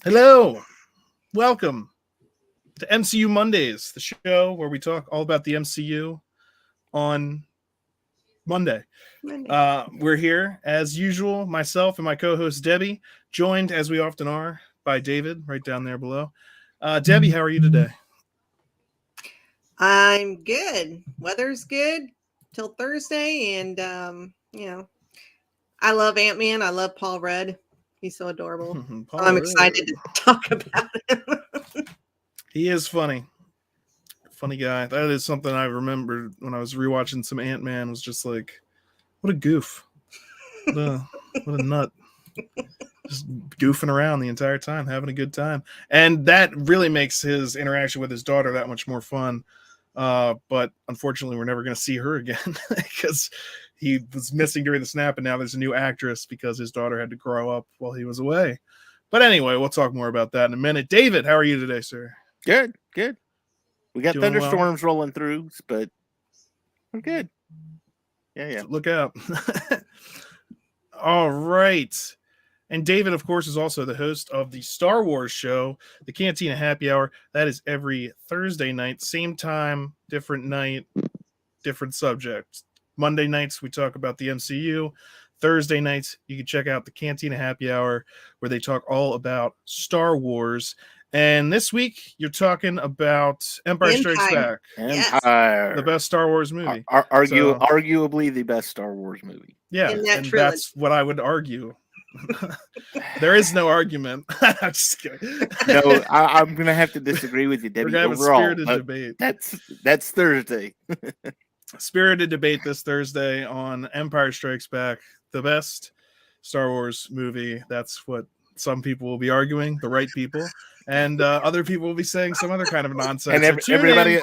Hello, welcome to MCU Mondays, the show where we talk all about the MCU on Monday. We're here as usual, myself and my co-host Debbie, joined as we often are by David, right down there below. Debbie, how are you today? I'm good. Weather's good till Thursday, and I love Ant-Man. I love Paul Rudd. He's so adorable. I'm excited to talk about him. He is funny guy. That is something I remembered when I was rewatching some Ant-Man. Was just like, what a goof, what a nut. Just goofing around the entire time, having a good time, and that really makes his interaction with his daughter that much more fun. But unfortunately, we're never going to see her again because he was missing during the snap, and now there's a new actress because his daughter had to grow up while he was away. But anyway, we'll talk more about that in a minute. David, how are you today, sir? Good. We got doing thunderstorms rolling through, but we're good. Yeah. Look out. All right. And David, of course, is also the host of the Star Wars show, the Cantina Happy Hour. That is every Thursday night, same time, different night, different subject. Monday nights, we talk about the MCU. Thursday nights, you can check out the Cantina Happy Hour, where they talk all about Star Wars. And this week, you're talking about Empire Strikes Back. Empire. The best Star Wars movie. Arguably the best Star Wars movie. Yeah, and that's what I would argue. There is no argument. I'm just kidding. No, I'm gonna have to disagree with you, Debbie. We're gonna have a spirited debate. That's Thursday. Spirited debate this Thursday on Empire Strikes Back, the best Star Wars movie. That's what some people will be arguing, the right people, and other people will be saying some other kind of nonsense. And everybody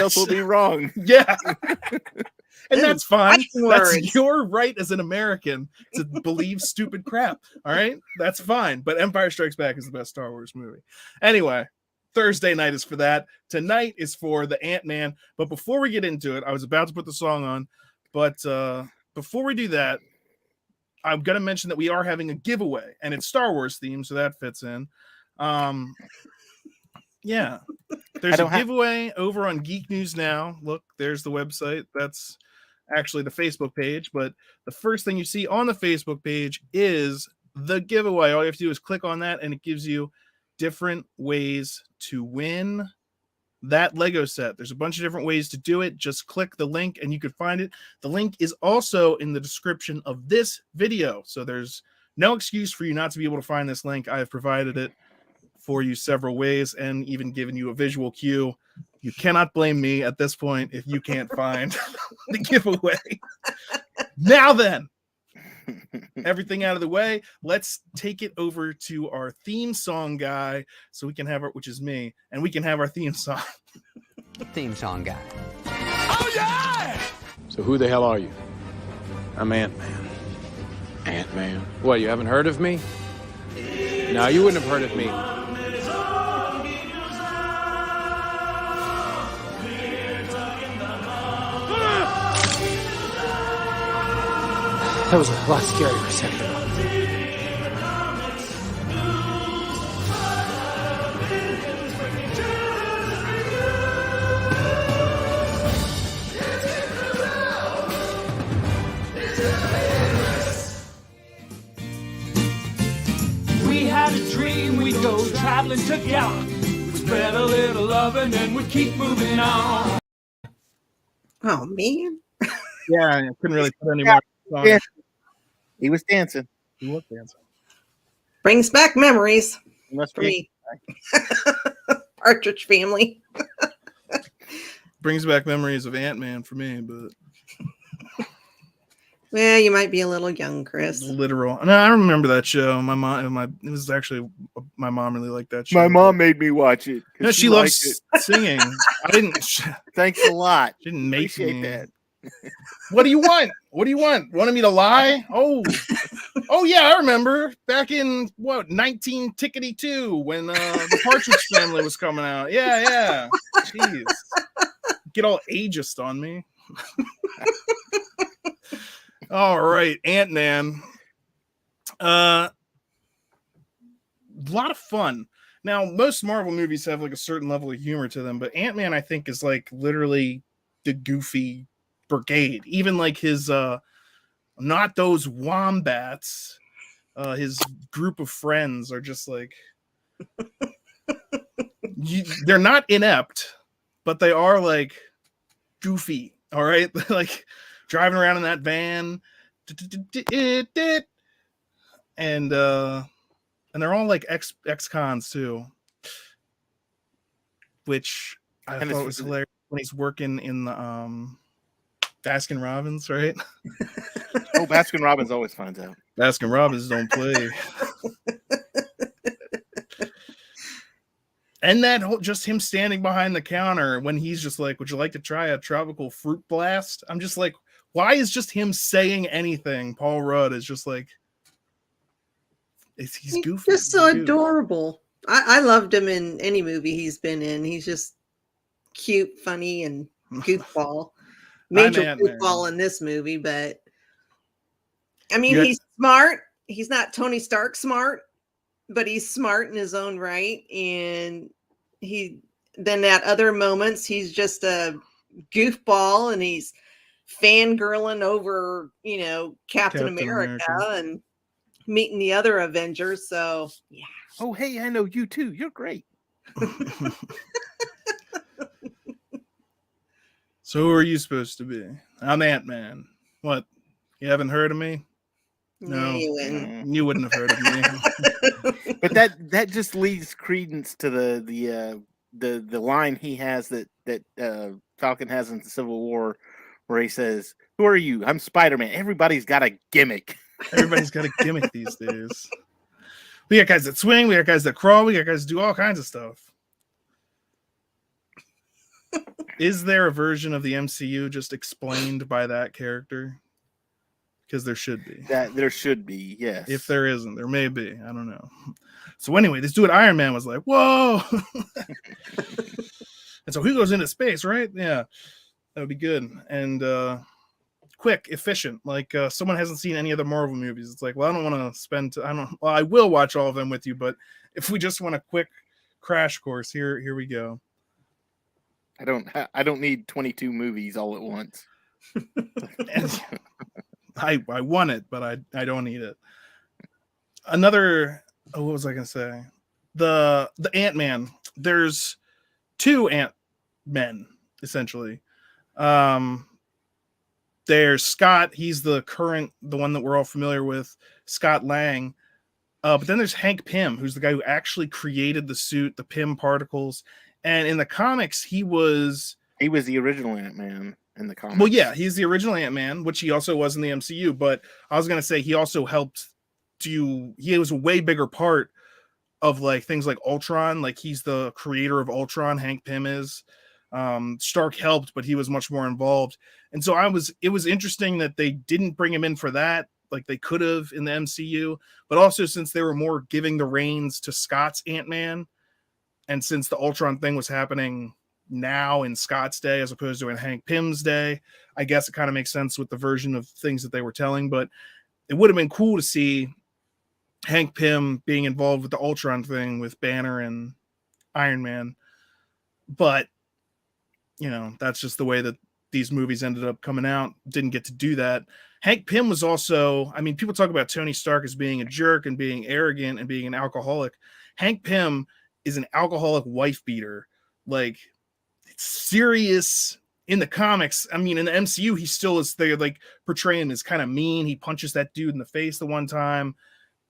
else will be wrong. Yeah. And that's fine. That's your right as an American to believe stupid crap. All right? That's fine. But Empire Strikes Back is the best Star Wars movie. Anyway, Thursday night is for that. Tonight is for the Ant-Man. But before we get into it, I was about to put the song on. But before we do that, I'm going to mention that we are having a giveaway. And it's Star Wars themed, so that fits in. Yeah. There's a giveaway over on Geek News Now. Look, there's the website. That's actually the Facebook page, but the first thing you see on the Facebook page is the giveaway. All you have to do is click on that, and it gives you different ways to win that Lego set. There's a bunch of different ways to do it. Just click the link, and you can find it. The link is also in the description of this video, so there's no excuse for you not to be able to find this link. I have provided it for you several ways and even given you a visual cue. You cannot blame me at this point if you can't find the giveaway. Now then, everything out of the way, let's take it over to our theme song guy so we can have it, which is me, and we can have our theme song. Theme song guy. Oh, yeah! So who the hell are you? I'm Ant-Man. Ant-Man? What, you haven't heard of me? No, you wouldn't have heard of me. That was a lot scary for a second. We had a dream we'd go traveling together. We'd spread a little love and then we'd keep moving on. Oh, man. Yeah, I couldn't really put any more. Yeah. He was dancing. He was dancing. Brings back memories for me. Partridge Family. Brings back memories of Ant-Man for me, but well, you might be a little young, Chris. Literal. No, I remember that show. It was actually my mom really liked that show. My mom made me watch it. No, she loves singing. I didn't. Thanks a lot. She didn't make me. That. What do you want? What do you want? Wanted me to lie? Oh yeah, I remember back in 1992 when the Partridge Family was coming out. Yeah. Jeez, get all ageist on me. All right, Ant-Man. lot of fun. Now, most Marvel movies have like a certain level of humor to them, but Ant-Man, I think, is like literally the goofy brigade. Even like his not those wombats, his group of friends are just like they're not inept, but they are like goofy. All right, like driving around in that van, and they're all like ex-cons too, which I thought was hilarious when he's working in the Baskin Robbins, right? Oh, Baskin Robbins always finds out. Baskin Robbins don't play. And that whole, just him standing behind the counter when he's just like, would you like to try a tropical fruit blast? I'm just like, why is just him saying anything? Paul Rudd is just like, he's goofy. Just so adorable. I loved him in any movie he's been in. He's just cute, funny, and goofball. Major goofball in this movie, but I mean, he's smart. He's not Tony Stark smart, but he's smart in his own right. And then at other moments, he's just a goofball and he's fangirling over, Captain America and meeting the other Avengers. So, yeah. Oh, hey, I know you too. You're great. So who are you supposed to be? I'm Ant-Man. What? You haven't heard of me? No, you wouldn't have heard of me. But that just leads credence to the line he has that Falcon has in the Civil War, where he says, "Who are you? I'm Spider-Man." Everybody's got a gimmick. Everybody's got a gimmick these days. We got guys that swing. We got guys that crawl. We got guys that do all kinds of stuff. Is there a version of the MCU just explained by that character? Because there should be. There should be, yes. If there isn't, there may be. I don't know. So anyway, this dude Iron Man was like, whoa. And so he goes into space, right? Yeah. That would be good. And quick, efficient. Like someone hasn't seen any of the Marvel movies. It's like, well, I don't want to spend I will watch all of them with you, but if we just want a quick crash course, here we go. I don't need 22 movies all at once. I want it, but I don't need it. Another, what was I gonna say? The Ant-Man. There's two Ant-Men essentially. There's Scott. He's the one that we're all familiar with, Scott Lang. But then there's Hank Pym, who's the guy who actually created the suit, the Pym particles. And in the comics, he was the original Ant-Man in the comics. Well, yeah, he's the original Ant-Man, which he also was in the MCU. But I was gonna say he also helped he was a way bigger part of like things like Ultron. Like he's the creator of Ultron, Hank Pym is. Stark helped, but he was much more involved. And so it was interesting that they didn't bring him in for that, like they could have in the MCU. But also since they were more giving the reins to Scott's Ant-Man, and since the Ultron thing was happening now in Scott's day as opposed to in Hank Pym's day, I guess it kind of makes sense with the version of things that they were telling. But it would have been cool to see Hank Pym being involved with the Ultron thing with Banner and Iron Man. But, that's just the way that these movies ended up coming out. Didn't get to do that. Hank Pym was also, people talk about Tony Stark as being a jerk and being arrogant and being an alcoholic. Hank Pym is an alcoholic wife beater. Like, it's serious in the comics. In the MCU, he still is there, like portraying him as kind of mean. He punches that dude in the face the one time,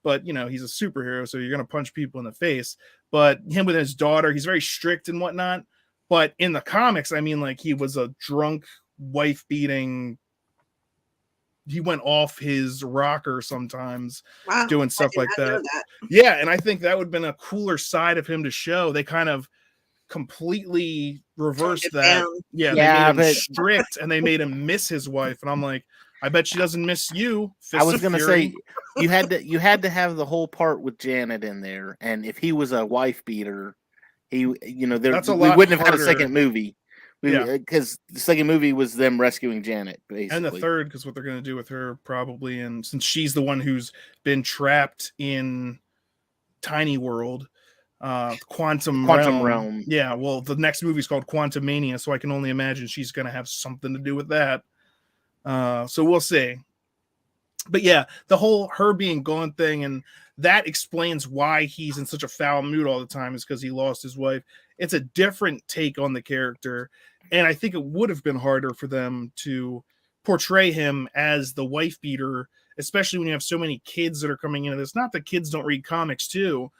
but he's a superhero, so you're gonna punch people in the face. But him with his daughter, he's very strict and whatnot. But in the comics, he was a drunk wife beating. He went off his rocker sometimes, doing stuff like that. Yeah, and I think that would have been a cooler side of him to show. They kind of completely reversed that. Yeah, they made him strict and they made him miss his wife. And I'm like, I bet she doesn't miss you. I was gonna say you had to have the whole part with Janet in there, and if he was a wife beater, we wouldn't have had a second movie. Because the second movie was them rescuing Janet, basically. And the third, because what they're going to do with her probably, and since she's the one who's been trapped in tiny world, quantum realm. Yeah, well, the next movie is called Quantum Mania, so I can only imagine she's going to have something to do with that. So we'll see. But yeah, the whole her being gone thing, and that explains why he's in such a foul mood all the time, is because he lost his wife. It's a different take on the character, and I think it would have been harder for them to portray him as the wife beater, especially when you have so many kids that are coming into this. Not that kids don't read comics too,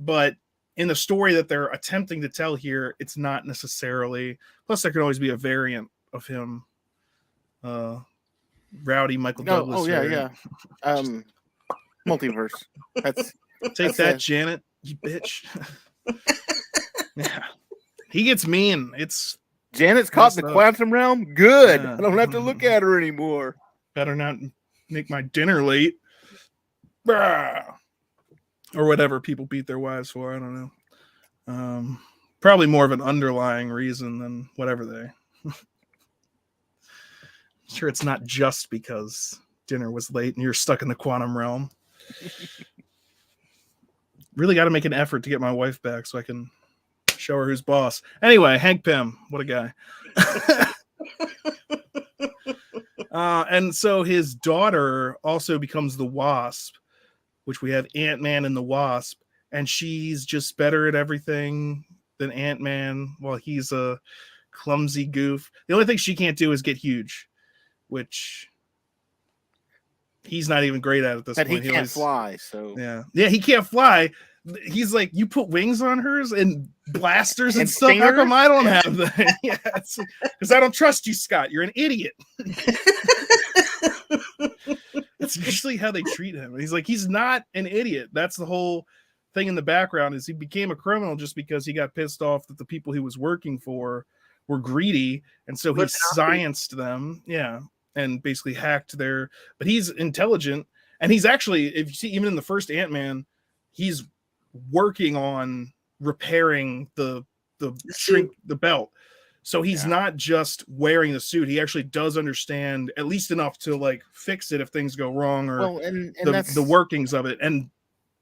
but in the story that they're attempting to tell here, it's not necessarily. Plus, there could always be a variant of him. Rowdy Michael Douglas. Oh yeah. Multiverse. That's that, Janet, you bitch. Yeah, he gets mean. It's Janet's caught in the quantum realm. Good. I don't have to look at her anymore. Better not make my dinner late. Bah! Or whatever people beat their wives for. I don't know. Probably more of an underlying reason than whatever they. Sure, it's not just because dinner was late and you're stuck in the quantum realm. Really got to make an effort to get my wife back so I can show her who's boss. Anyway, Hank Pym, what a guy. And so his daughter also becomes the Wasp, which we have Ant-Man and the Wasp, and she's just better at everything than Ant-Man while he's a clumsy goof. The only thing she can't do is get huge, which he's not even great at this point. But he can't fly, so yeah, he can't fly. He's like, you put wings on hers and blasters and stuff. Stingers? How come I don't have that? Yeah, because I don't trust you, Scott. You're an idiot. It's usually how they treat him. He's like, he's not an idiot. That's the whole thing in the background, is he became a criminal just because he got pissed off that the people he was working for were greedy, and so he scienced them. Yeah. And basically hacked their, but he's intelligent, and he's actually, if you see, even in the first Ant-Man, he's working on repairing the belt. So he's not just wearing the suit. He actually does understand at least enough to like fix it if things go wrong, or the workings of it.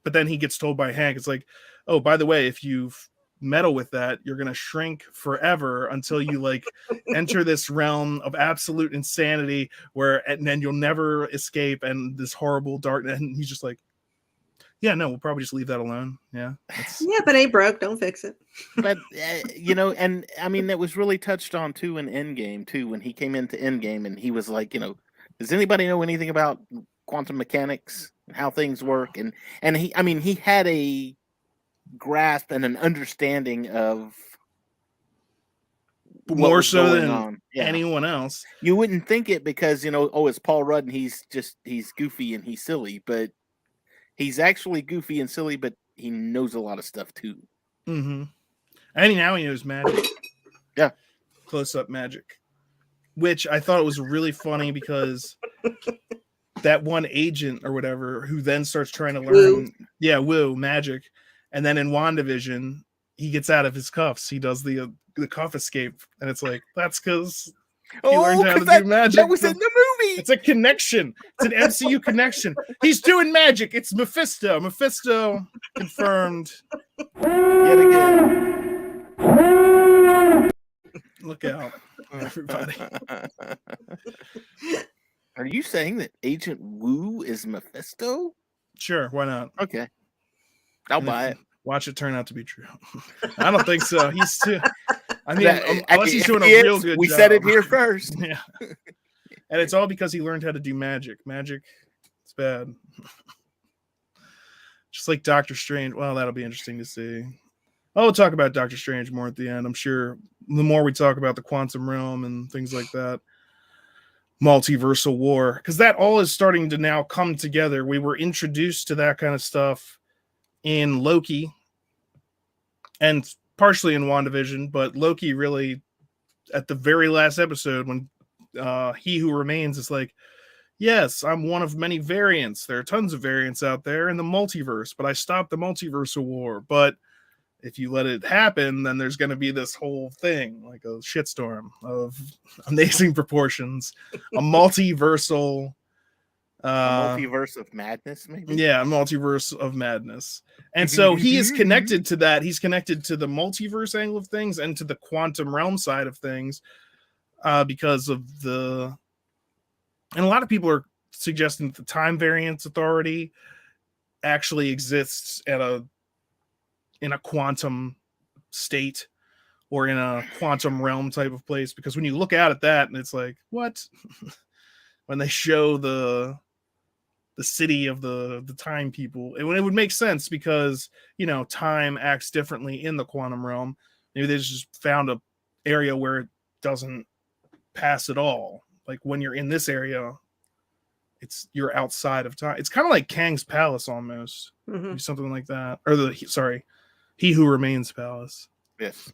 But then he gets told by Hank, it's like, oh, by the way, if you've meddle with that, you're gonna shrink forever until you like enter this realm of absolute insanity and then you'll never escape, and this horrible darkness. And he's just like, yeah, no, we'll probably just leave that alone. Yeah, but ain't broke, don't fix it. But and I mean, that was really touched on too in Endgame too, when he came into Endgame and he was like, does anybody know anything about quantum mechanics and how things work? And he had a grasp and an understanding of more so than anyone else. You wouldn't think it because it's Paul Rudd and he's goofy and he's silly, but he's actually goofy and silly, but he knows a lot of stuff too. Mm-hmm. And now he knows magic. Yeah, close-up magic, which I thought was really funny because that one agent or whatever who then starts trying to learn magic. And then in WandaVision, he gets out of his cuffs. He does the cuff escape, and it's like, that's because he learned how to do magic. That was in the movie. It's a connection. It's an MCU connection. He's doing magic. It's Mephisto. Mephisto confirmed yet again. Look out, everybody. Are you saying that Agent Wu is Mephisto? Sure, why not? Okay. I'll buy it. Watch it turn out to be true. I don't think so. He's too. I mean, unless he's doing a real good job. We said it here first. Yeah. And it's all because he learned how to do magic. Magic, it's bad. Just like Doctor Strange. Well, that'll be interesting to see. We'll talk about Doctor Strange more at the end. I'm sure the more we talk about the quantum realm and things like that. Multiversal war. Because that all is starting to now come together. We were introduced to that kind of stuff in Loki and partially in WandaVision, but Loki really at the very last episode when He Who Remains is like, yes, I'm one of many variants. There are tons of variants out there in the multiverse, but I stopped the multiversal war. But if you let it happen, then there's going to be this whole thing, like a shitstorm of amazing proportions, a multiversal Multiverse of madness, maybe. Yeah, multiverse of madness. And so he is connected to that. He's connected to the multiverse angle of things and to the quantum realm side of things, because of and a lot of people are suggesting that the time variance authority actually exists in a quantum state or in a quantum realm type of place, because when you look at that and it's like, what? When they show the city of the time people, it would make sense because, time acts differently in the quantum realm. Maybe they just found a area where it doesn't pass at all. Like when you're in this area, you're outside of time. It's kind of like Kang's Palace almost. Mm-hmm. Something like that. Or He Who Remains Palace. Yes.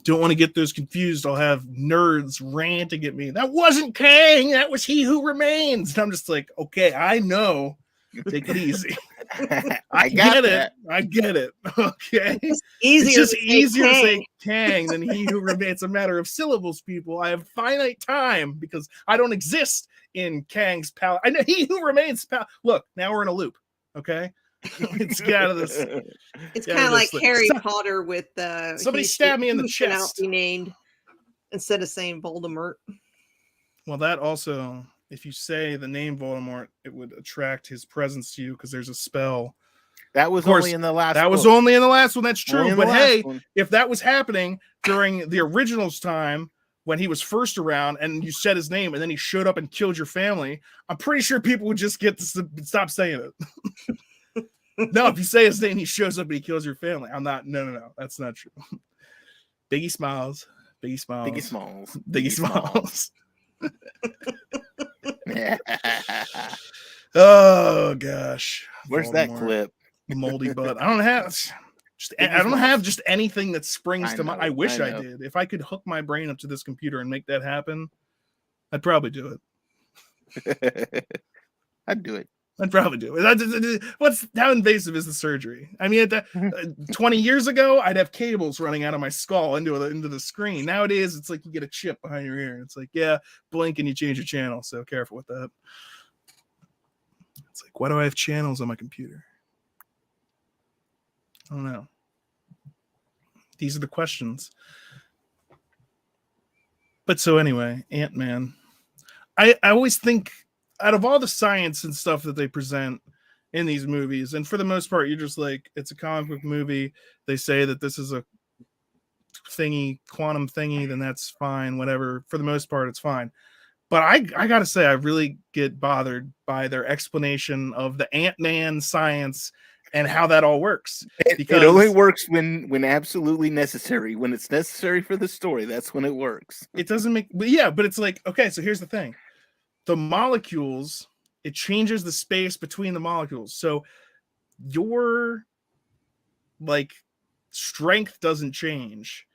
Don't want to get those confused. I'll have nerds ranting at me. That wasn't Kang. That was He Who Remains. And I'm just like, okay, I know. Take it easy. I get it. Okay. It's just easier to say Kang than He Who Remains. It's a matter of syllables, people. I have finite time because I don't exist in Kang's palace. I know He Who Remains palace. Look, now we're in a loop. Okay. Let's get out of this. It's kind of like Harry Potter with somebody stabbed me in the chest. Be named instead of saying Voldemort. Well, that also, if you say the name Voldemort, it would attract his presence to you because there's a spell. That was only in the last. That was only in the last one. That's true. But hey, if that was happening during the original's time when he was first around and you said his name and then he showed up and killed your family, I'm pretty sure people would just get to stop saying it. No, if you say his name, he shows up and he kills your family. I'm not. No. That's not true. Biggie Smalls. Biggie Smalls. Biggie Smalls. Biggie Smalls. Oh gosh. Where's that clip? Moldy butt. I don't have just anything that springs to mind. I wish I did. If I could hook my brain up to this computer and make that happen, I'd probably do it. I'd do it. I'd probably do it. How invasive is the surgery? I mean, 20 years ago, I'd have cables running out of my skull into the screen. Nowadays, it's like you get a chip behind your ear. It's like, yeah, blink and you change your channel. So careful with that. It's like, why do I have channels on my computer? I don't know. These are the questions. But so anyway, Ant-Man. I always think, out of all the science and stuff that they present in these movies, and for the most part, you're just like, it's a comic book movie. They say that this is a quantum thingy, then that's fine, whatever. For the most part, it's fine. But I gotta say, I really get bothered by their explanation of the Ant-Man science and how that all works. Because it only works when absolutely necessary. When it's necessary for the story, that's when it works. It doesn't make, but it's like, okay, so here's the thing. The molecules, it changes the space between the molecules. So your strength doesn't change.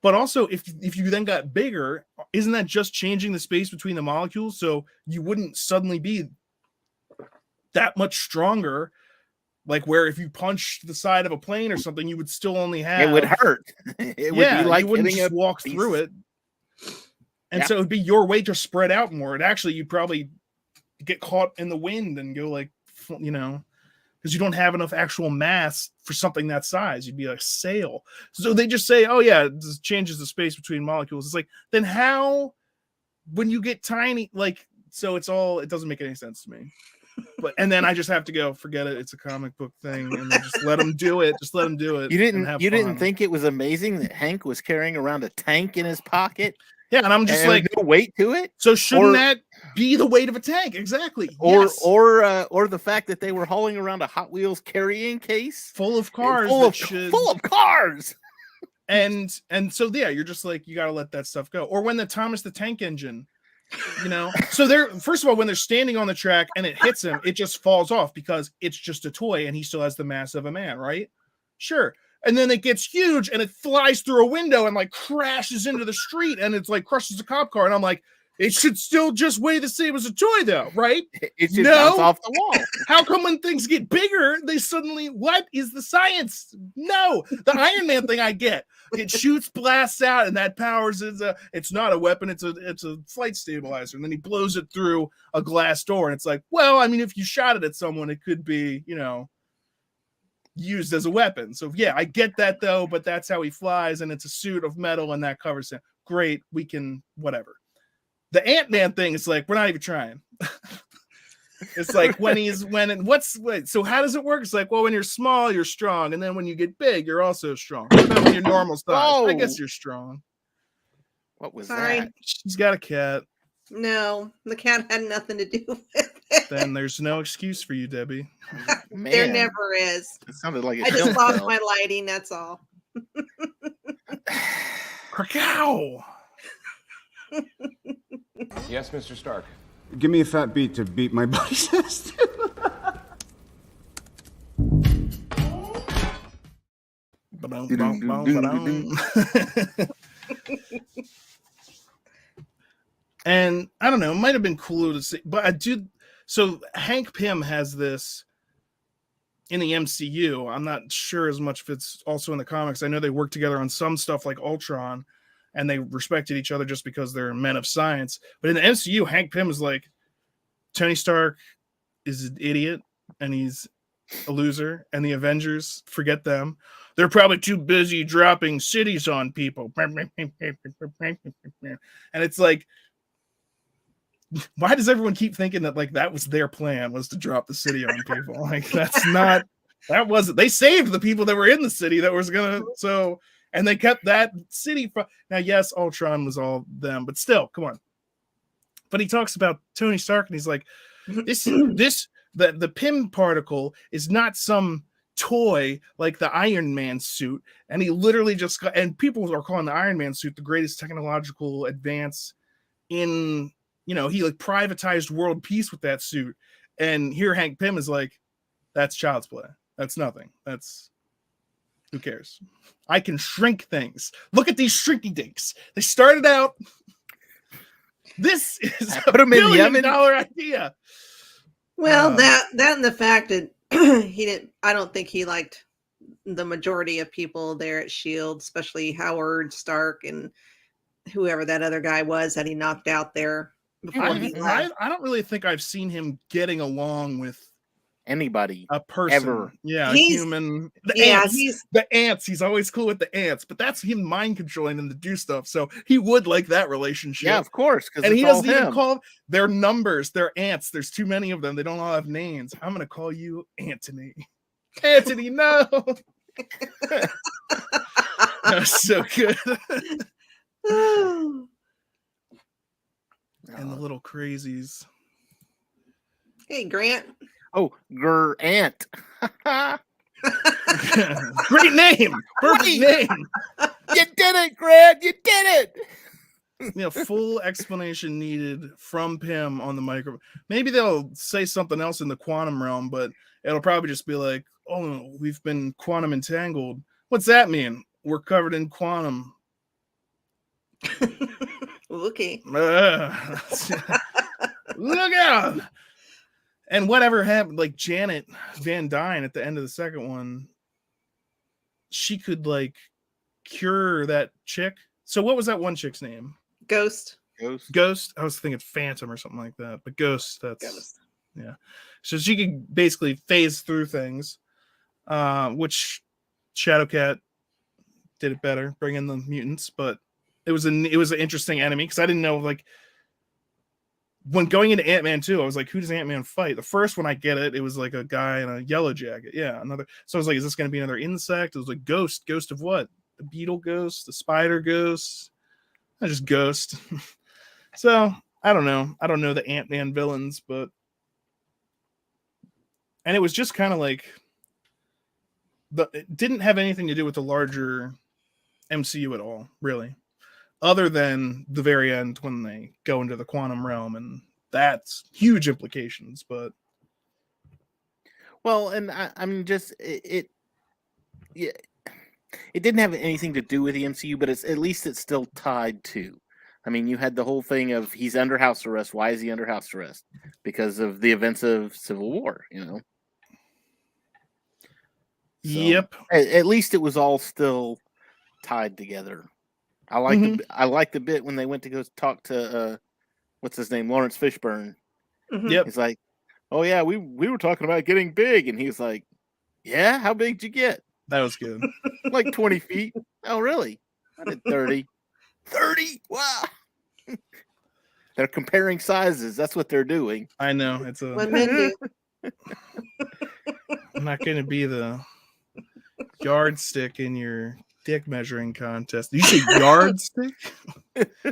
But also if you then got bigger, isn't that just changing the space between the molecules? So you wouldn't suddenly be that much stronger. Like where if you punched the side of a plane or something, you would still only have. It would hurt. It would be like you wouldn't just walk through it. And so it would be your weight to spread out more. And actually, you'd probably get caught in the wind and go because you don't have enough actual mass for something that size. You'd be like sail. So they just say, oh, yeah, this changes the space between molecules. It's like, then how, when you get tiny, so it doesn't make any sense to me. And then I just have to go, forget it. It's a comic book thing. And just let them do it. Just let them do it. You didn't think it was amazing that Hank was carrying around a tank in his pocket? Yeah, and I'm just like, no weight to it. So shouldn't that be the weight of a tank? Exactly. Or the fact that they were hauling around a Hot Wheels carrying case full of cars, full of cars. And so you're just like, you got to let that stuff go. Or when the Thomas the Tank Engine, so they're, first of all, when they're standing on the track and it hits him, it just falls off because it's just a toy and he still has the mass of a man, right? Sure. And then it gets huge and it flies through a window and crashes into the street and it's crushes a cop car. And I'm like, It should still just weigh the same as a toy, though, right? It should bounce off the wall. How come when things get bigger, they suddenly, what is the science? No, the Iron Man thing I get. It shoots blasts out, and that powers it. It's not a weapon, it's a flight stabilizer. And then he blows it through a glass door, and it's like, well, I mean, if you shot it at someone, it could be, used as a weapon. So yeah, I get that though, but that's how he flies, and it's a suit of metal, and that covers him. Great, we can whatever. The Ant-Man thing is like, we're not even trying. It's like so how does it work? It's like, well, when you're small, you're strong. And then when you get big, you're also strong. But then when you're normal size, I guess you're strong. What was Sorry. that? She's got a cat. No, the cat had nothing to do with it. Then there's no excuse for you, Debbie. There never is. It sounded like I just lost my lighting, that's all. Krakow! Yes, Mr. Stark. Give me a fat beat to beat my body test. And I don't know, it might have been cooler to see, but I do. So Hank Pym has this in the MCU. I'm not sure as much if it's also in the comics. I know they work together on some stuff like Ultron, and they respected each other just because they're men of science. But in the MCU, Hank Pym is like, Tony Stark is an idiot, and he's a loser, and the Avengers, forget them. They're probably too busy dropping cities on people. And it's like, why does everyone keep thinking that like that was their plan, was to drop the city on people? Like that wasn't. They saved the people that were in the city that was gonna and they kept that city now. Yes, Ultron was all them, but still, come on. But he talks about Tony Stark, and he's like, the Pym particle is not some toy like the Iron Man suit, and he literally just and people are calling the Iron Man suit the greatest technological advance in. He like privatized world peace with that suit. And here Hank Pym is like, that's child's play. That's nothing. Who cares? I can shrink things. Look at these shrinky dinks. They started out. This is a $1 billion idea. Well, that and the fact that I don't think he liked the majority of people there at S.H.I.E.L.D., especially Howard Stark and whoever that other guy was that he knocked out there. I don't really think I've seen him getting along with anybody, a person ever. Yeah, human. The ants. He's always cool with the ants, but that's him mind controlling them to do stuff. So he would like that relationship. Yeah, of course. And he doesn't even call their numbers. They're ants. There's too many of them. They don't all have names. I'm gonna call you Anthony. Anthony, no. That's so good. And the little crazies. Hey, Grant. Oh, Ant. Great name. Perfect name. You did it, Grant. You did it. Full explanation needed from Pym on the microphone. Maybe they'll say something else in the quantum realm, but it'll probably just be like, oh, we've been quantum entangled. What's that mean? We're covered in quantum. Okay. Look out. And whatever happened, like Janet Van Dyne at the end of the second one, she could like cure that chick. So what was that one chick's name? Ghost. I was thinking Phantom or something like that, but Ghost. Yeah. So she could basically phase through things, which Shadowcat did it better, bring in the mutants, but it was an interesting enemy because I didn't know, like, when going into Ant-Man 2, I was like, who does Ant-Man fight? The first one I get it was like a guy in a yellow jacket. Yeah, another. So I was like, is this going to be another insect? It was like Ghost of what? The beetle ghost, the spider ghost, not just Ghost. So I don't know the Ant-Man villains, but and it was just kind of like it didn't have anything to do with the larger MCU at all, really. Other than the very end when they go into the quantum realm, and that's huge implications. But well, and I mean, just it didn't have anything to do with the MCU, but at least it's still tied to. I I mean, you had the whole thing of he's under house arrest. Why is he under house arrest? Because of the events of Civil War, So, yep. At least it was all still tied together. I like the bit when they went to go talk to what's his name, Lawrence Fishburne. Yep. He's like, "Oh yeah, we were talking about getting big," and he's like, "Yeah, how big did you get?" That was good. Like 20 feet. Oh really? I did 30. 30? Wow. They're comparing sizes. That's what they're doing. I know. It's what men do. I'm not going to be the yardstick in your dick measuring contest. You say yardstick? Okay.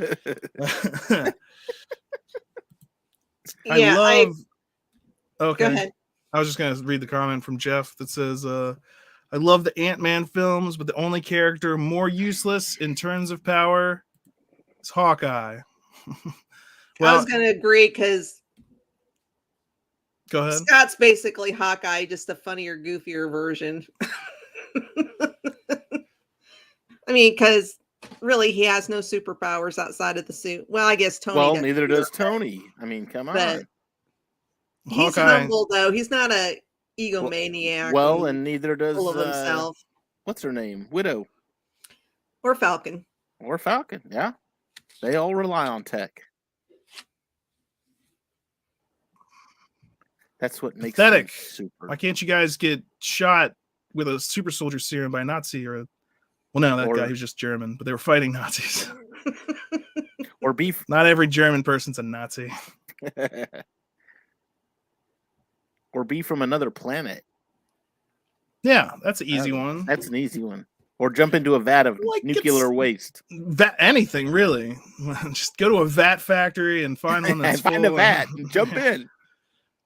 Go ahead. I was just going to read the comment from Jeff that says, I love the Ant-Man films, but the only character more useless in terms of power is Hawkeye. Well, I was going to agree because go ahead. Scott's basically Hawkeye, just a funnier, goofier version. I mean, because really, he has no superpowers outside of the suit. Well, I guess Tony. Well, neither does Tony. I mean, come on. He's humble, though. He's not a egomaniac. Well, and neither does full of himself. What's her name? Widow. Or Falcon. Yeah. They all rely on tech. That's what makes them super. Why can't you guys get shot with a super soldier serum by a Nazi or guy who's just German, but they were fighting Nazis. Or beef. Not every German person's a Nazi. Or be from another planet. Yeah, that's an easy one. That's an easy one. Or jump into a vat of nuclear waste. Anything, really. Just go to a vat factory and find one that's find a vat and jump in.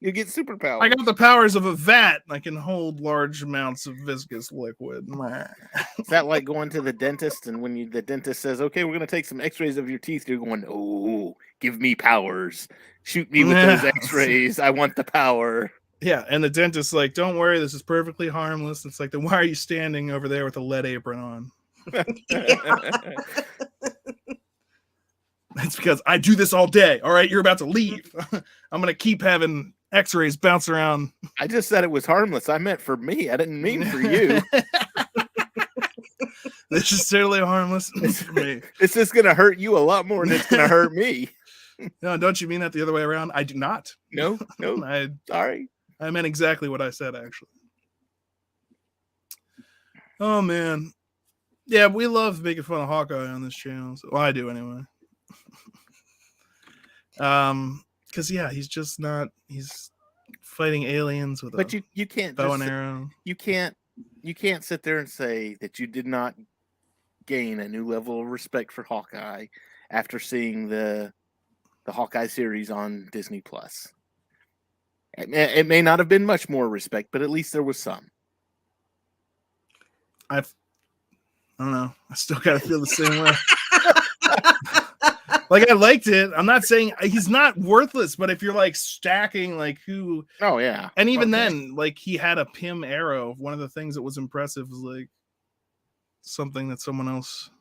You get superpowers. I got the powers of a vat. I can hold large amounts of viscous liquid. Is that like going to the dentist and when the dentist says, okay, we're going to take some x-rays of your teeth, you're going, oh, give me powers. Shoot me with those x-rays. I want the power. Yeah, and the dentist's like, don't worry, this is perfectly harmless. It's like, then why are you standing over there with a lead apron on? That's because I do this all day. All right, you're about to leave. I'm going to keep having x-rays bounce around. I just said it was harmless. I meant for me. I didn't mean for you. This is totally harmless for me. It's just going to hurt you a lot more than it's going to hurt me. No, don't you mean that the other way around? I do not. No. Sorry. I meant exactly what I said, actually. Oh, man. Yeah, we love making fun of Hawkeye on this channel. So, well, I do anyway. Because he's just not. He's fighting aliens with you can't bow and arrow. You can't sit there and say that you did not gain a new level of respect for Hawkeye after seeing the Hawkeye series on Disney Plus. It may not have been much more respect, but at least there was some. I don't know. I still gotta feel the same way. Like, I liked it. I'm not saying he's not worthless, but if you're like stacking, like who? Oh yeah. And even then, like he had a Pym arrow. One of the things that was impressive was like something that someone else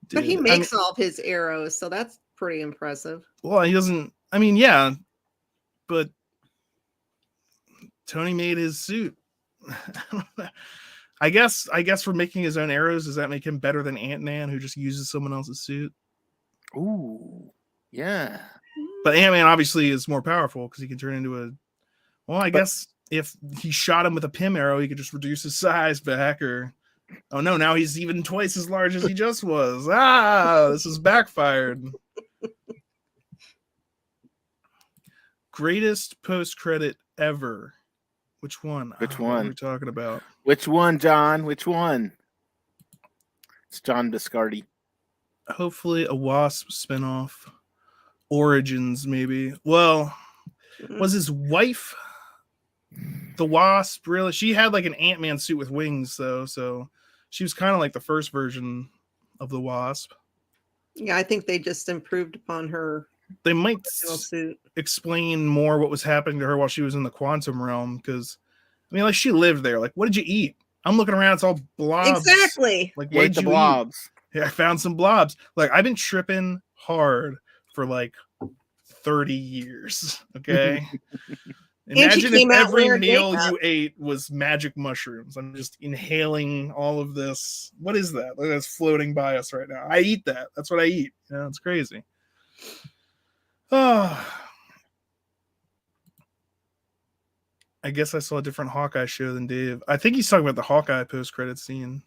did. But he makes all of his arrows, so that's pretty impressive. Well, he doesn't. I mean, yeah, but Tony made his suit. I guess for making his own arrows, does that make him better than Ant-Man, who just uses someone else's suit? Ooh, yeah. But Ant-Man obviously is more powerful because he can turn into a. Well, I guess if he shot him with a Pym arrow, he could just reduce his size back. Or, oh no, now he's even twice as large as he just was. This is backfired. Greatest post-credit ever. Which one? Which one? What are we talking about? Which one, John? Which one? It's John Biscardi. Hopefully a Wasp spinoff. Origins, maybe. Well, was his wife the Wasp? Really? She had like an Ant-Man suit with wings, though, so she was kind of like the first version of the Wasp. Yeah, I think they just improved upon her. They might explain more what was happening to her while she was in the quantum realm, because I mean, like, she lived there. Like, what did you eat? I'm looking around, it's all blobs. Exactly. Like, what did you blobs? Yeah, I found some blobs. Like, I've been tripping hard for like 30 years. Okay. Imagine if every meal you ate was magic mushrooms. I'm just inhaling all of this. What is that? That's floating by us right now. I eat that. That's what I eat. You know, it's crazy. Oh, I guess I saw a different Hawkeye show than Dave. I think he's talking about the Hawkeye post-credit scene.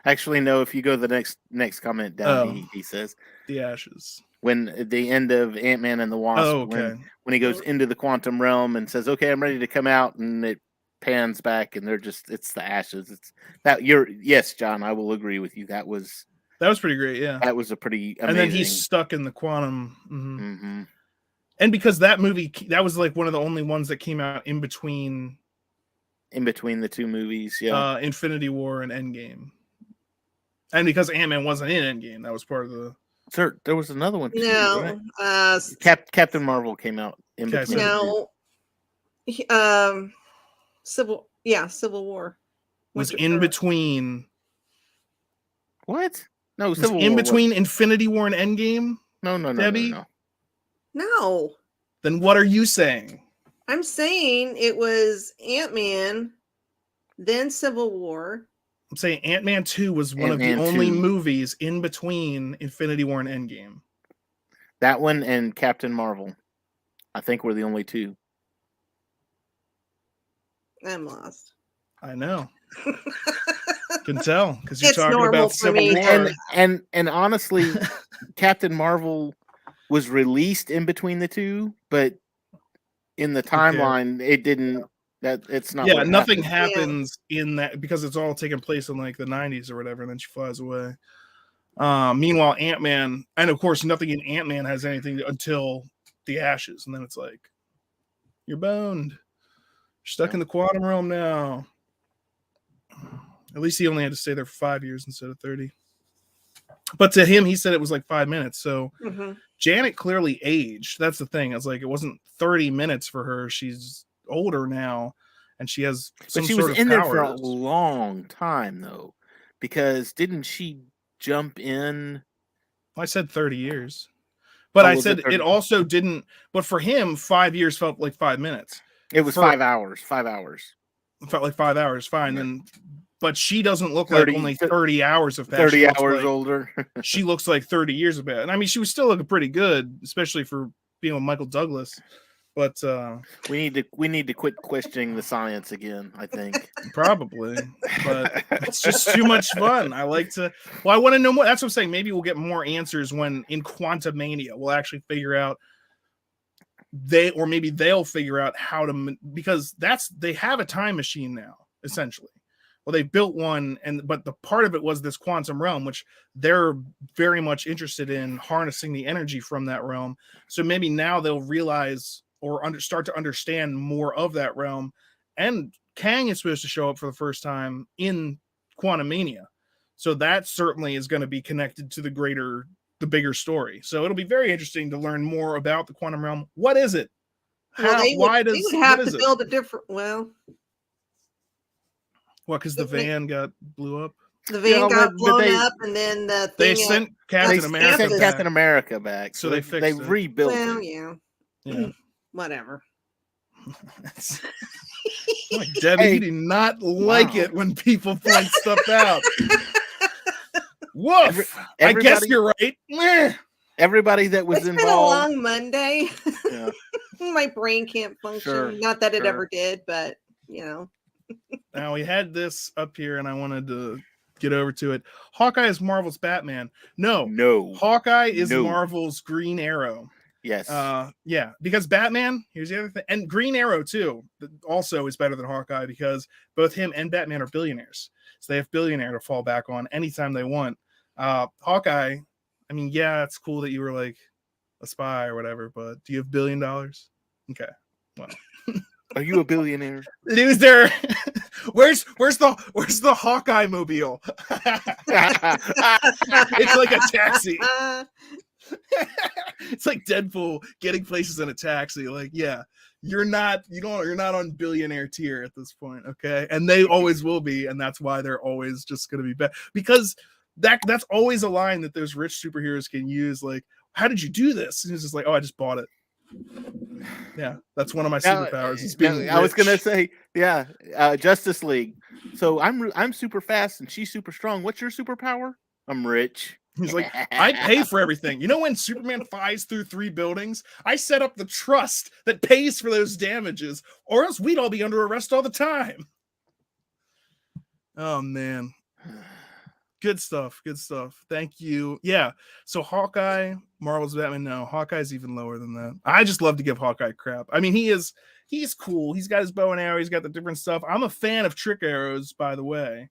Actually, no. If you go to the next comment down, he says the ashes. When at the end of Ant-Man and the Wasp, when he goes into the quantum realm and says, "Okay, I'm ready to come out," and it pans back, and it's the ashes. It's that yes, John. I will agree with you. That was pretty great. Yeah, that was a pretty amazing. And then he's stuck in the quantum. Mm-hmm. And because that movie, that was like one of the only ones that came out in between the two movies, yeah, Infinity War and Endgame. And because Ant-Man wasn't in Endgame, that was part of the. Sir, there was another one too, no, right? Captain Marvel came out in between. No, Civil War was in between. What? No, Civil War in between Infinity War and Endgame. No, Debbie. No. Then what are you saying? I'm saying it was Ant-Man, then Civil War. I'm saying Ant-Man 2 was one of the only movies in between Infinity War and Endgame. That one and Captain Marvel, I think, were the only two. I'm lost. I know. Can tell because you're talking about Civil War. And honestly, Captain Marvel was released in between the two, but in the timeline, it didn't. That it's not. Yeah, nothing happens in that because it's all taking place in like the 90s or whatever, and then she flies away. Meanwhile, Ant-Man, and of course, nothing in Ant-Man has anything until the ashes, and then it's like you're boned. You're stuck in the quantum realm now. At least he only had to stay there for 5 years instead of 30. But to him, he said it was like 5 minutes. So Janet clearly aged. That's the thing. It's like it wasn't 30 minutes for her. She's older now, and she has some she was in there for a long time though, because didn't she jump in? I said 30 years, but I said it also didn't. But for him, 5 years felt like 5 minutes. It was 5 hours. 5 hours. It felt like 5 hours. Fine. And but she doesn't look like only 30 hours have passed. 30 hours older. She looks like 30 years of it. And I mean, she was still looking pretty good, especially for being with Michael Douglas. But we need to quit questioning the science again, I think. Probably. But it's just too much fun. I like to I want to know more. That's what I'm saying. Maybe we'll get more answers when in Quantumania we'll actually figure out they'll figure out how to, because they have a time machine now, essentially. Well, they built one, but the part of it was this quantum realm, which they're very much interested in harnessing the energy from that realm. So maybe now they'll realize or start to understand more of that realm. And Kang is supposed to show up for the first time in Quantumania. So that certainly is going to be connected to the bigger story. So it'll be very interesting to learn more about the quantum realm. What is it? They would have to build a different, because the van blew up. The van got blown up, and then they sent Captain America back. So they rebuilt it. Well, yeah. Whatever. Like Debbie, you do not like it when people point stuff out. Woof! I guess you're right. Everybody that was involved. It's been a long Monday. Yeah. My brain can't function. Sure, Not that it ever did, but Now we had this up here, and I wanted to get over to it. Hawkeye is Marvel's Batman. No. Hawkeye is Marvel's Green Arrow. Yes. Yeah, because Batman, here's the other thing, and Green Arrow too, also is better than Hawkeye because both him and Batman are billionaires. So they have billionaire to fall back on anytime they want. Hawkeye, I mean, yeah, it's cool that you were like a spy or whatever, but do you have $1 billion? Okay. Well. Are you a billionaire? Is there? Where's the Hawkeye mobile? It's like a taxi. It's like Deadpool getting places in a taxi. Like, yeah, you're not on billionaire tier at this point, okay? And they always will be, and that's why they're always just going to be bad, because that's always a line that those rich superheroes can use. Like, how did you do this? And he's just like, oh, I just bought it. Yeah, that's one of my superpowers. He's being rich. I was gonna say, yeah, Justice League. So I'm super fast and she's super strong. What's your superpower? I'm rich. He's like, I pay for everything. You know, when Superman flies through 3 buildings, I set up the trust that pays for those damages, or else we'd all be under arrest all the time. Oh man. Good stuff. Good stuff. Thank you. Yeah. So Hawkeye, Marvel's Batman. No, Hawkeye's even lower than that. I just love to give Hawkeye crap. I mean, he's cool. He's got his bow and arrow. He's got the different stuff. I'm a fan of trick arrows, by the way.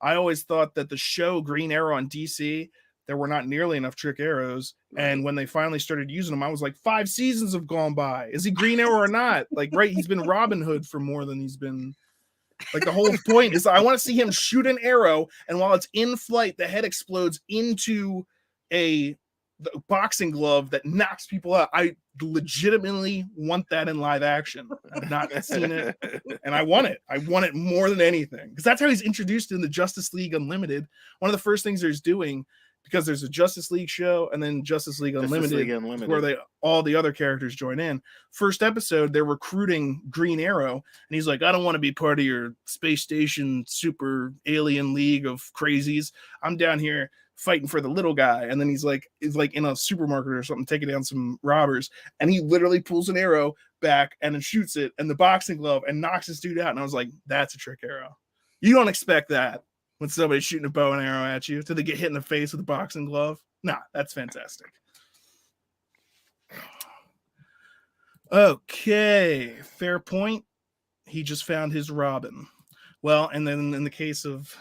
I always thought that the show Green Arrow on DC, there were not nearly enough trick arrows. And when they finally started using them, I was like, 5 seasons have gone by. Is he Green Arrow or not? Like, right, he's been Robin Hood for more than he's been. Like, the whole point is I want to see him shoot an arrow, and while it's in flight, the head explodes into a boxing glove that knocks people out. I legitimately want that in live action. I've not seen it, and I want it. I want it more than anything, because that's how he's introduced in the Justice League Unlimited. One of the first things he's doing, because there's a Justice League show and then Justice League Unlimited, where all the other characters join in. First episode, they're recruiting Green Arrow, and he's like, I don't want to be part of your space station super alien league of crazies. I'm down here fighting for the little guy. And then he's like in a supermarket or something, taking down some robbers, and he literally pulls an arrow back and then shoots it in the boxing glove and knocks this dude out. And I was like, that's a trick arrow. You don't expect that when somebody's shooting a bow and arrow at you. Did they get hit in the face with a boxing glove? Nah, that's fantastic. Okay, fair point. He just found his Robin. Well, and then in the case of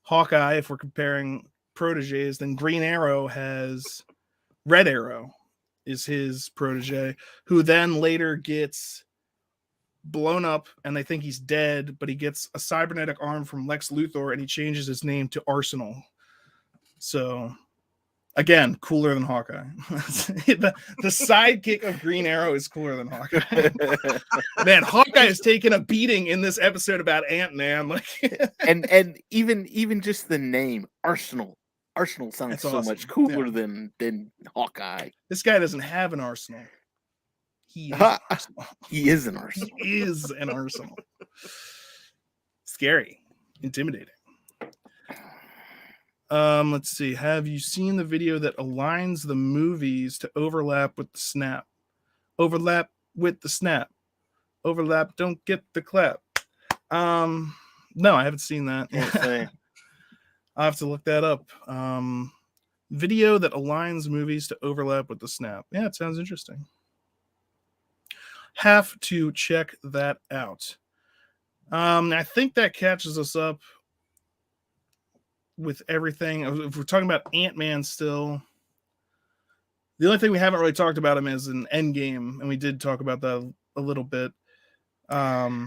Hawkeye, if we're comparing proteges, then Green Arrow has Red Arrow is his protege, who then later gets blown up and they think he's dead, but he gets a cybernetic arm from Lex Luthor and he changes his name to Arsenal. So again, cooler than Hawkeye. the sidekick of Green Arrow is cooler than Hawkeye. Man, Hawkeye has taken a beating in this episode about Ant-Man. Like, and even just the name Arsenal. Arsenal sounds so much cooler than Hawkeye. This guy doesn't have an arsenal. He is an arsenal. He is an arsenal. Scary, intimidating. Let's see. Have you seen the video that aligns the movies to overlap with the snap? Overlap with the snap. Overlap, don't get the clap. No, I haven't seen that. I'll have to look that up. Video that aligns movies to overlap with the snap. Yeah, it sounds interesting. Have to check that out. I think that catches us up with everything. If we're talking about Ant-Man still, the only thing we haven't really talked about him is an Endgame, and we did talk about that a little bit. I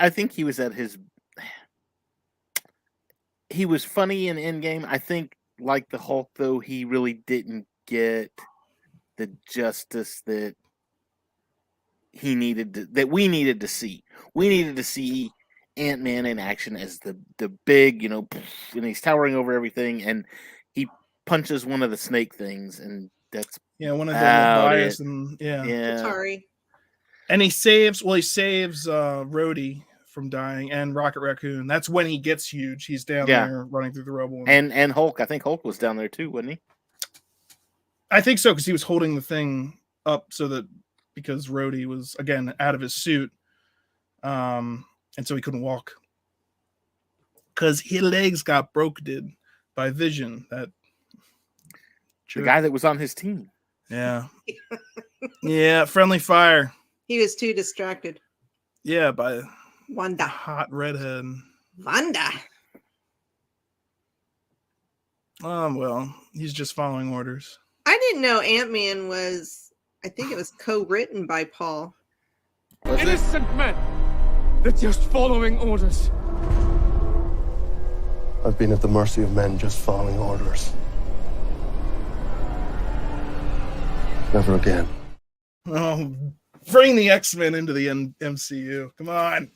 think he was at his. He was funny in Endgame. I think, like the Hulk, though, he really didn't get the justice that we needed to see. We needed to see Ant-Man in action as the big, and he's towering over everything, and he punches one of the snake things, and that's one of the bias, and Sorry. And he saves Rhodey from dying and Rocket Raccoon. That's when he gets huge. He's down there running through the rubble. And Hulk. I think Hulk was down there too, wasn't he? I think so, because he was holding the thing up because Rhodey was, again, out of his suit. And so he couldn't walk. Because his legs got broken by Vision. The guy that was on his team. Yeah. Yeah, friendly fire. He was too distracted. Yeah, by Wanda. Hot redhead. Wanda. Well, he's just following orders. I didn't know Ant-Man was, I think it was co-written by Paul. Innocent men! They're just following orders. I've been at the mercy of men just following orders. Never again. Oh, bring the X-Men into the MCU. Come on.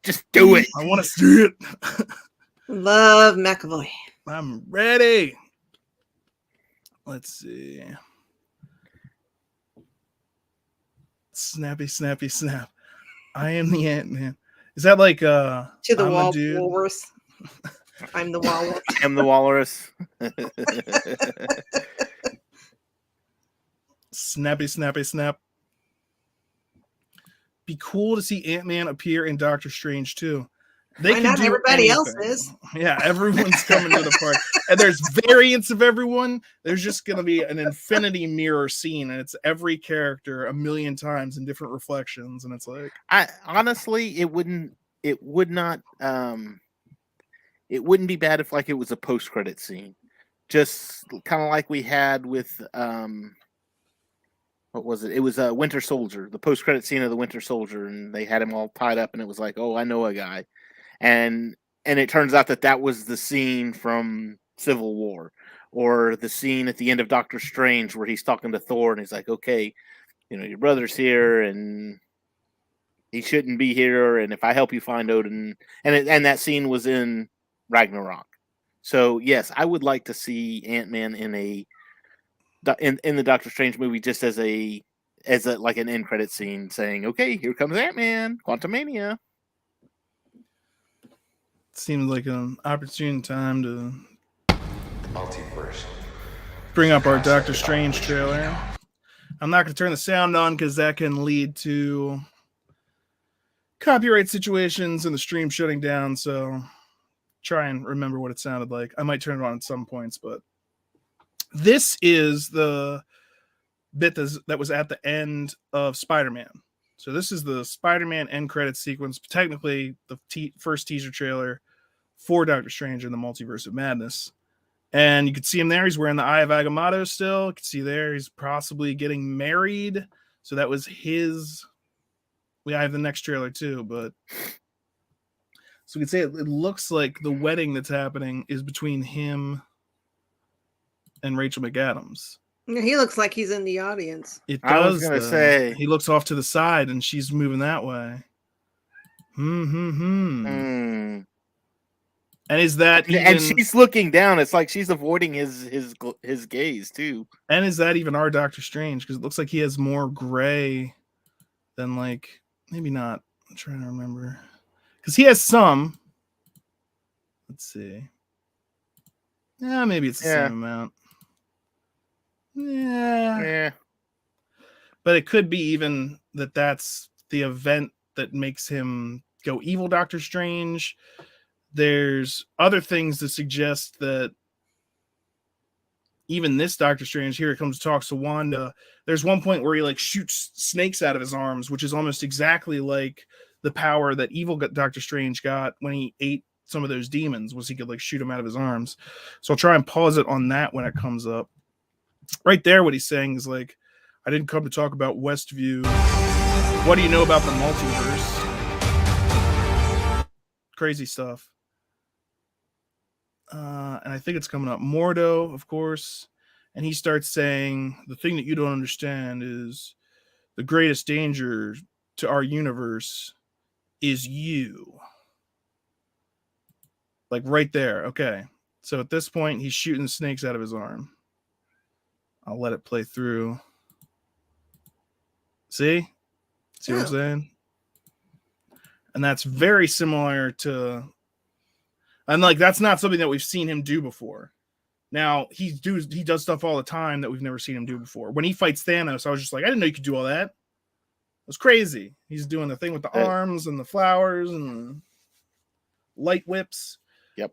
Just do it. I want to see it. Love McAvoy. I'm ready. Let's see. Snappy, snappy, snap. I am the Ant-Man. Is that like to the I'm wall, a dude? walrus? I'm the walrus. I am the walrus. Snappy, snappy, snap. Be cool to see Ant-Man appear in Doctor Strange too. They can do everybody else is. Yeah, everyone's coming to the party. And there's variants of everyone. There's just going to be an infinity mirror scene, and it's every character a million times in different reflections. And it's like, I honestly, it wouldn't be bad if like it was a post-credit scene, just kind of like we had with what was it? It was Winter Soldier, the post-credit scene of the Winter Soldier, and they had him all tied up, and it was like, oh, I know a guy. And it turns out that was the scene from Civil War, or the scene at the end of Doctor Strange where he's talking to Thor and he's like, okay, your brother's here and he shouldn't be here, and if I help you find Odin, and that scene was in Ragnarok. So yes, I would like to see Ant-Man in the Doctor Strange movie, just as a like an end credit scene saying, okay, here comes Ant-Man, Quantumania. Seems like an opportune time to bring up our Doctor Strange trailer. I'm not going to turn the sound on because that can lead to copyright situations and the stream shutting down. So try and remember what it sounded like. I might turn it on at some points, but this is the bit that was at the end of Spider-Man. So this is the Spider-Man end credit sequence, technically the first teaser trailer for Doctor Strange in the Multiverse of Madness. And you can see him there. He's wearing the Eye of Agamotto still. You can see there he's possibly getting married. So that was his. I have the next trailer too, but so we can say it looks like the wedding that's happening is between him and Rachel McAdams. He looks like he's in the audience. It does. I was gonna say he looks off to the side and she's moving that way. And is that even, and she's looking down? It's like she's avoiding his gaze too. And is that even our Doctor Strange? Because it looks like he has more gray than like maybe not. I'm trying to remember because he has some. Let's see. Yeah, maybe it's the same amount. Yeah. But it could be even that's the event that makes him go evil Doctor Strange. There's other things that suggest that even this Doctor Strange, here it comes, talks to Wanda. There's one point where he like shoots snakes out of his arms, which is almost exactly like the power that evil Doctor Strange got when he ate some of those demons, was he could like shoot them out of his arms. So I'll try and pause it on that when it comes up. Right there, what he's saying is like, I didn't come to talk about Westview. What do you know about the multiverse? Crazy stuff. And I think it's coming up. Mordo, of course. And he starts saying, the thing that you don't understand is the greatest danger to our universe is you. Like right there. Okay. So at this point, he's shooting snakes out of his arm. I'll let it play through. See what I'm saying? And that's very similar to, and like that's not something that we've seen him do before. Now he does stuff all the time that we've never seen him do before. When he fights Thanos, I was just like, I didn't know you could do all that. It was crazy. He's doing the thing with the arms and the flowers and light whips. Yep.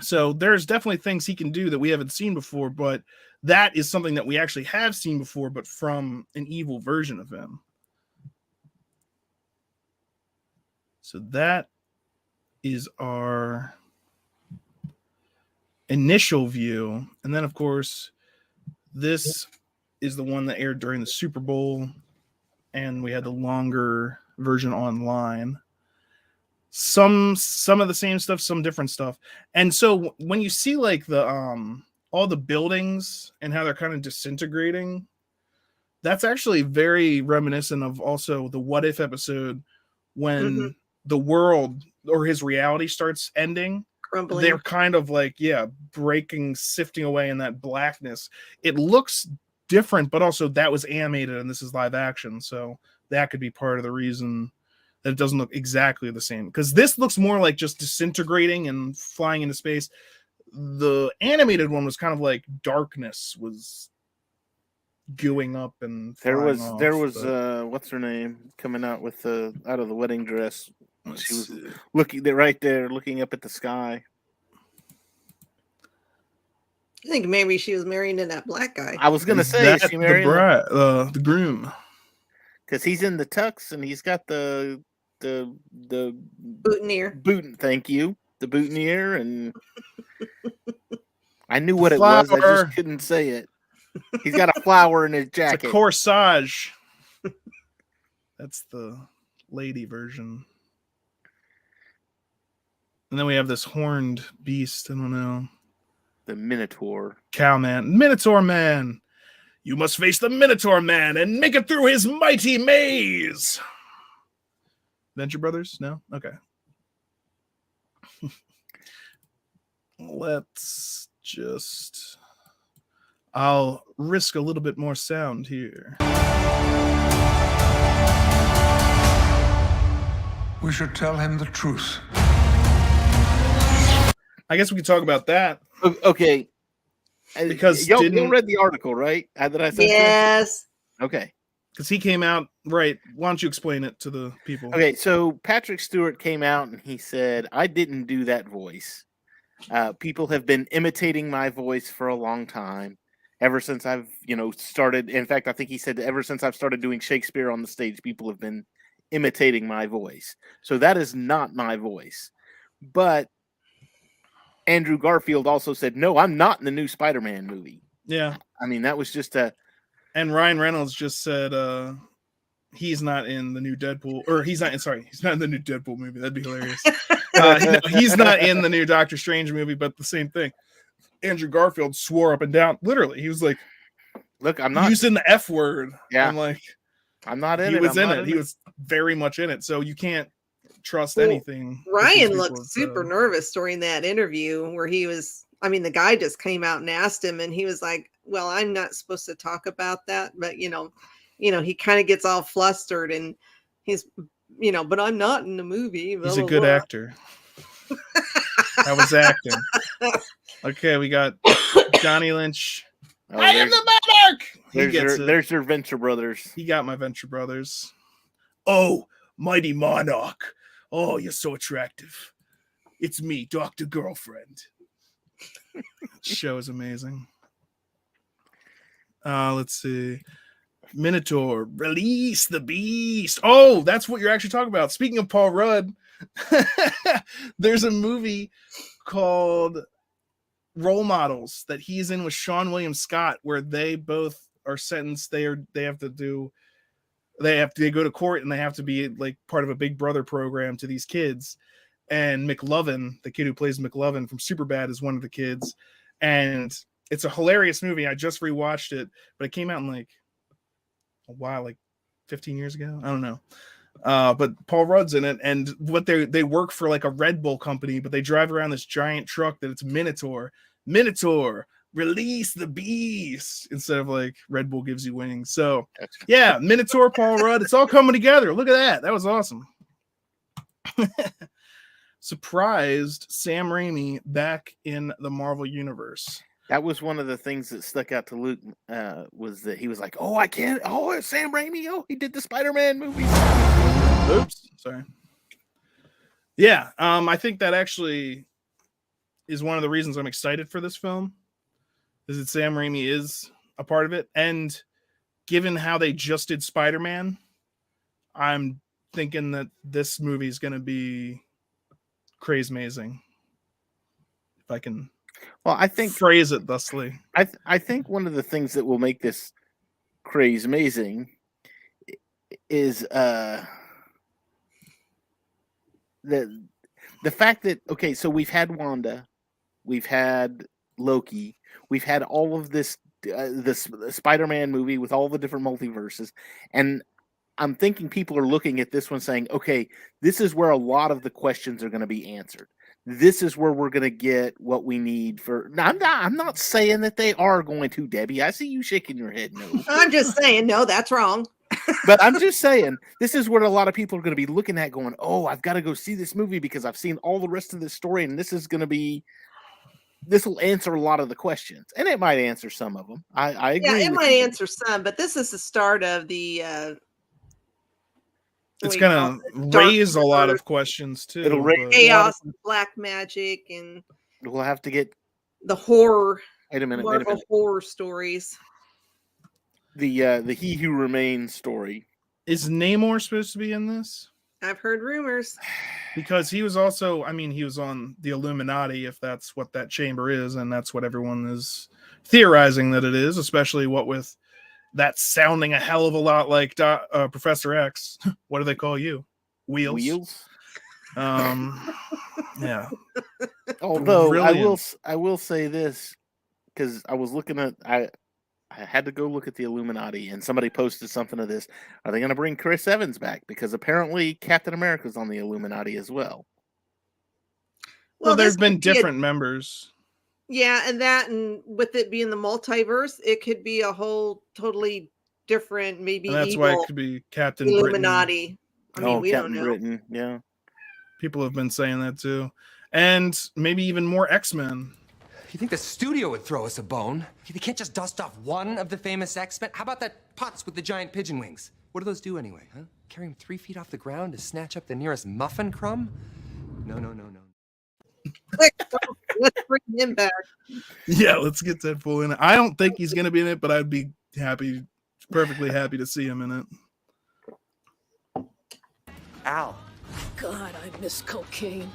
So there's definitely things he can do that we haven't seen before, but that is something that we actually have seen before, but from an evil version of him. So that is our initial view. And then, of course, this is the one that aired during the Super Bowl, and we had the longer version online. Some of the same stuff, some different stuff. And so when you see like the all the buildings and how they're kind of disintegrating, that's actually very reminiscent of also the What If episode when the world or his reality starts ending. crumbling. They're kind of like, breaking, sifting away in that blackness. It looks different, but also that was animated and this is live action. So that could be part of the reason that it doesn't look exactly the same. Because this looks more like just disintegrating and flying into space. The animated one was kind of like darkness was gooing up and there was what's her name coming out with out of the wedding dress. She was looking right there, looking up at the sky. I think maybe she was married to that black guy. I was gonna say she married the groom, because he's in the tux and he's got the boutonniere. Thank you, the boutonniere, and I knew what it was. I just couldn't say it. He's got a flower in his jacket. It's a corsage. That's the lady version. And then we have this horned beast. I don't know. The Minotaur. Cowman. Minotaur Man. You must face the Minotaur Man and make it through his mighty maze. Venture Brothers? No? Okay. Let's just... I'll risk a little bit more sound here. We should tell him the truth. I guess we could talk about that. Okay. Because you read the article, right? Did I say yes. So? Okay. Because he came out, right. Why don't you explain it to the people? Okay, so Patrick Stewart came out and he said, I didn't do that voice. People have been imitating my voice for a long time. Ever since I've, started. In fact, I think he said ever since I've started doing Shakespeare on the stage, people have been imitating my voice. So that is not my voice. But Andrew Garfield also said, no, I'm not in the new Spider-Man movie. Yeah. I mean, that was just And Ryan Reynolds just said he's not in the new Deadpool, or he's not in the new Deadpool movie. That'd be hilarious. He's not in the new Doctor Strange movie, but the same thing. Andrew Garfield swore up and down. Literally, he was like, look, I'm not using the F word. Yeah. I'm like, I'm not in it. He was in it. He was very much in it. So you can't trust anything. Ryan looked super nervous during that interview where he was, the guy just came out and asked him and he was like, well, I'm not supposed to talk about that. But, he kind of gets all flustered and he's, but I'm not in the movie. Blah, he's a good actor. I was acting. Okay, we got Johnny Lynch. I am the monarch! There's your Venture Brothers. He got my Venture Brothers. Oh, mighty monarch. Oh, you're so attractive. It's me, Dr. Girlfriend. Show is amazing. Let's see. Minotaur, release the beast. Oh, that's what you're actually talking about. Speaking of Paul Rudd, there's a movie called Role Models that he's in with Sean William Scott, where they both are sentenced. They go to court and they have to be like part of a Big Brother program to these kids. And McLovin, the kid who plays McLovin from Superbad, is one of the kids. And it's a hilarious movie. I just rewatched it, but it came out in like a while, like 15 years ago. I don't know. But Paul Rudd's in it, and what they work for like a Red Bull company, but they drive around this giant truck that it's Minotaur, release the beast, instead of like Red Bull gives you wings. So yeah, Minotaur, Paul Rudd, it's all coming together. Look at that. That was awesome. Surprised Sam Raimi back in the Marvel Universe. That was one of the things that stuck out to Luke, was that he was like, oh, I can't. Oh, it's Sam Raimi. Oh, he did the Spider-Man movie. Oops. Sorry. Yeah. I think that actually is one of the reasons I'm excited for this film, is that Sam Raimi is a part of it. And given how they just did Spider-Man, I'm thinking that this movie is going to be crazy amazing. If I can... Well, I think phrase it thusly. I think one of the things that will make this craze amazing is the fact that, okay, so we've had Wanda, we've had Loki, we've had all of this Spider-Man movie with all the different multiverses, and I'm thinking people are looking at this one saying, okay, this is where a lot of the questions are going to be answered. this is where we're going to get what we need for. Now, I'm not saying that they are going to, Debbie. I see you shaking your head. No, I'm just saying, no, that's wrong. But I'm just saying, this is what a lot of people are going to be looking at going, oh, I've got to go see this movie because I've seen all the rest of this story. And this will answer a lot of the questions. And it might answer some of them. I agree. Yeah, it might answer some, but this is the start of the it's gonna raise a lot of questions too. It'll raise chaos, black magic, and we'll have to get the horror. Wait a minute. Horror stories. The He Who Remains story. Is Namor supposed to be in this? I've heard rumors. Because he was also, he was on the Illuminati, if that's what that chamber is, and that's what everyone is theorizing that it is, especially what with that sounding a hell of a lot like Professor X. What do they call you? Wheels? Yeah. Although Brilliant. I will say this, because I was looking at I had to go look at the Illuminati, and somebody posted something of this. Are they going to bring Chris Evans back? Because apparently Captain America's on the Illuminati as well. Well, there's been different members. Yeah, and with it being the multiverse, it could be a whole totally different, maybe. And that's why it could be Captain Illuminati. Britain. We Captain don't know. Britain, yeah. People have been saying that too, and maybe even more X-Men. You think the studio would throw us a bone? They can't just dust off one of the famous X-Men. How about that Potts with the giant pigeon wings? What do those do anyway, huh? Carry him 3 feet off the ground to snatch up the nearest muffin crumb? No. Let's bring him back. Yeah, let's get Deadpool in it. I don't think he's going to be in it, but I'd be perfectly happy to see him in it. Al. God, I miss cocaine.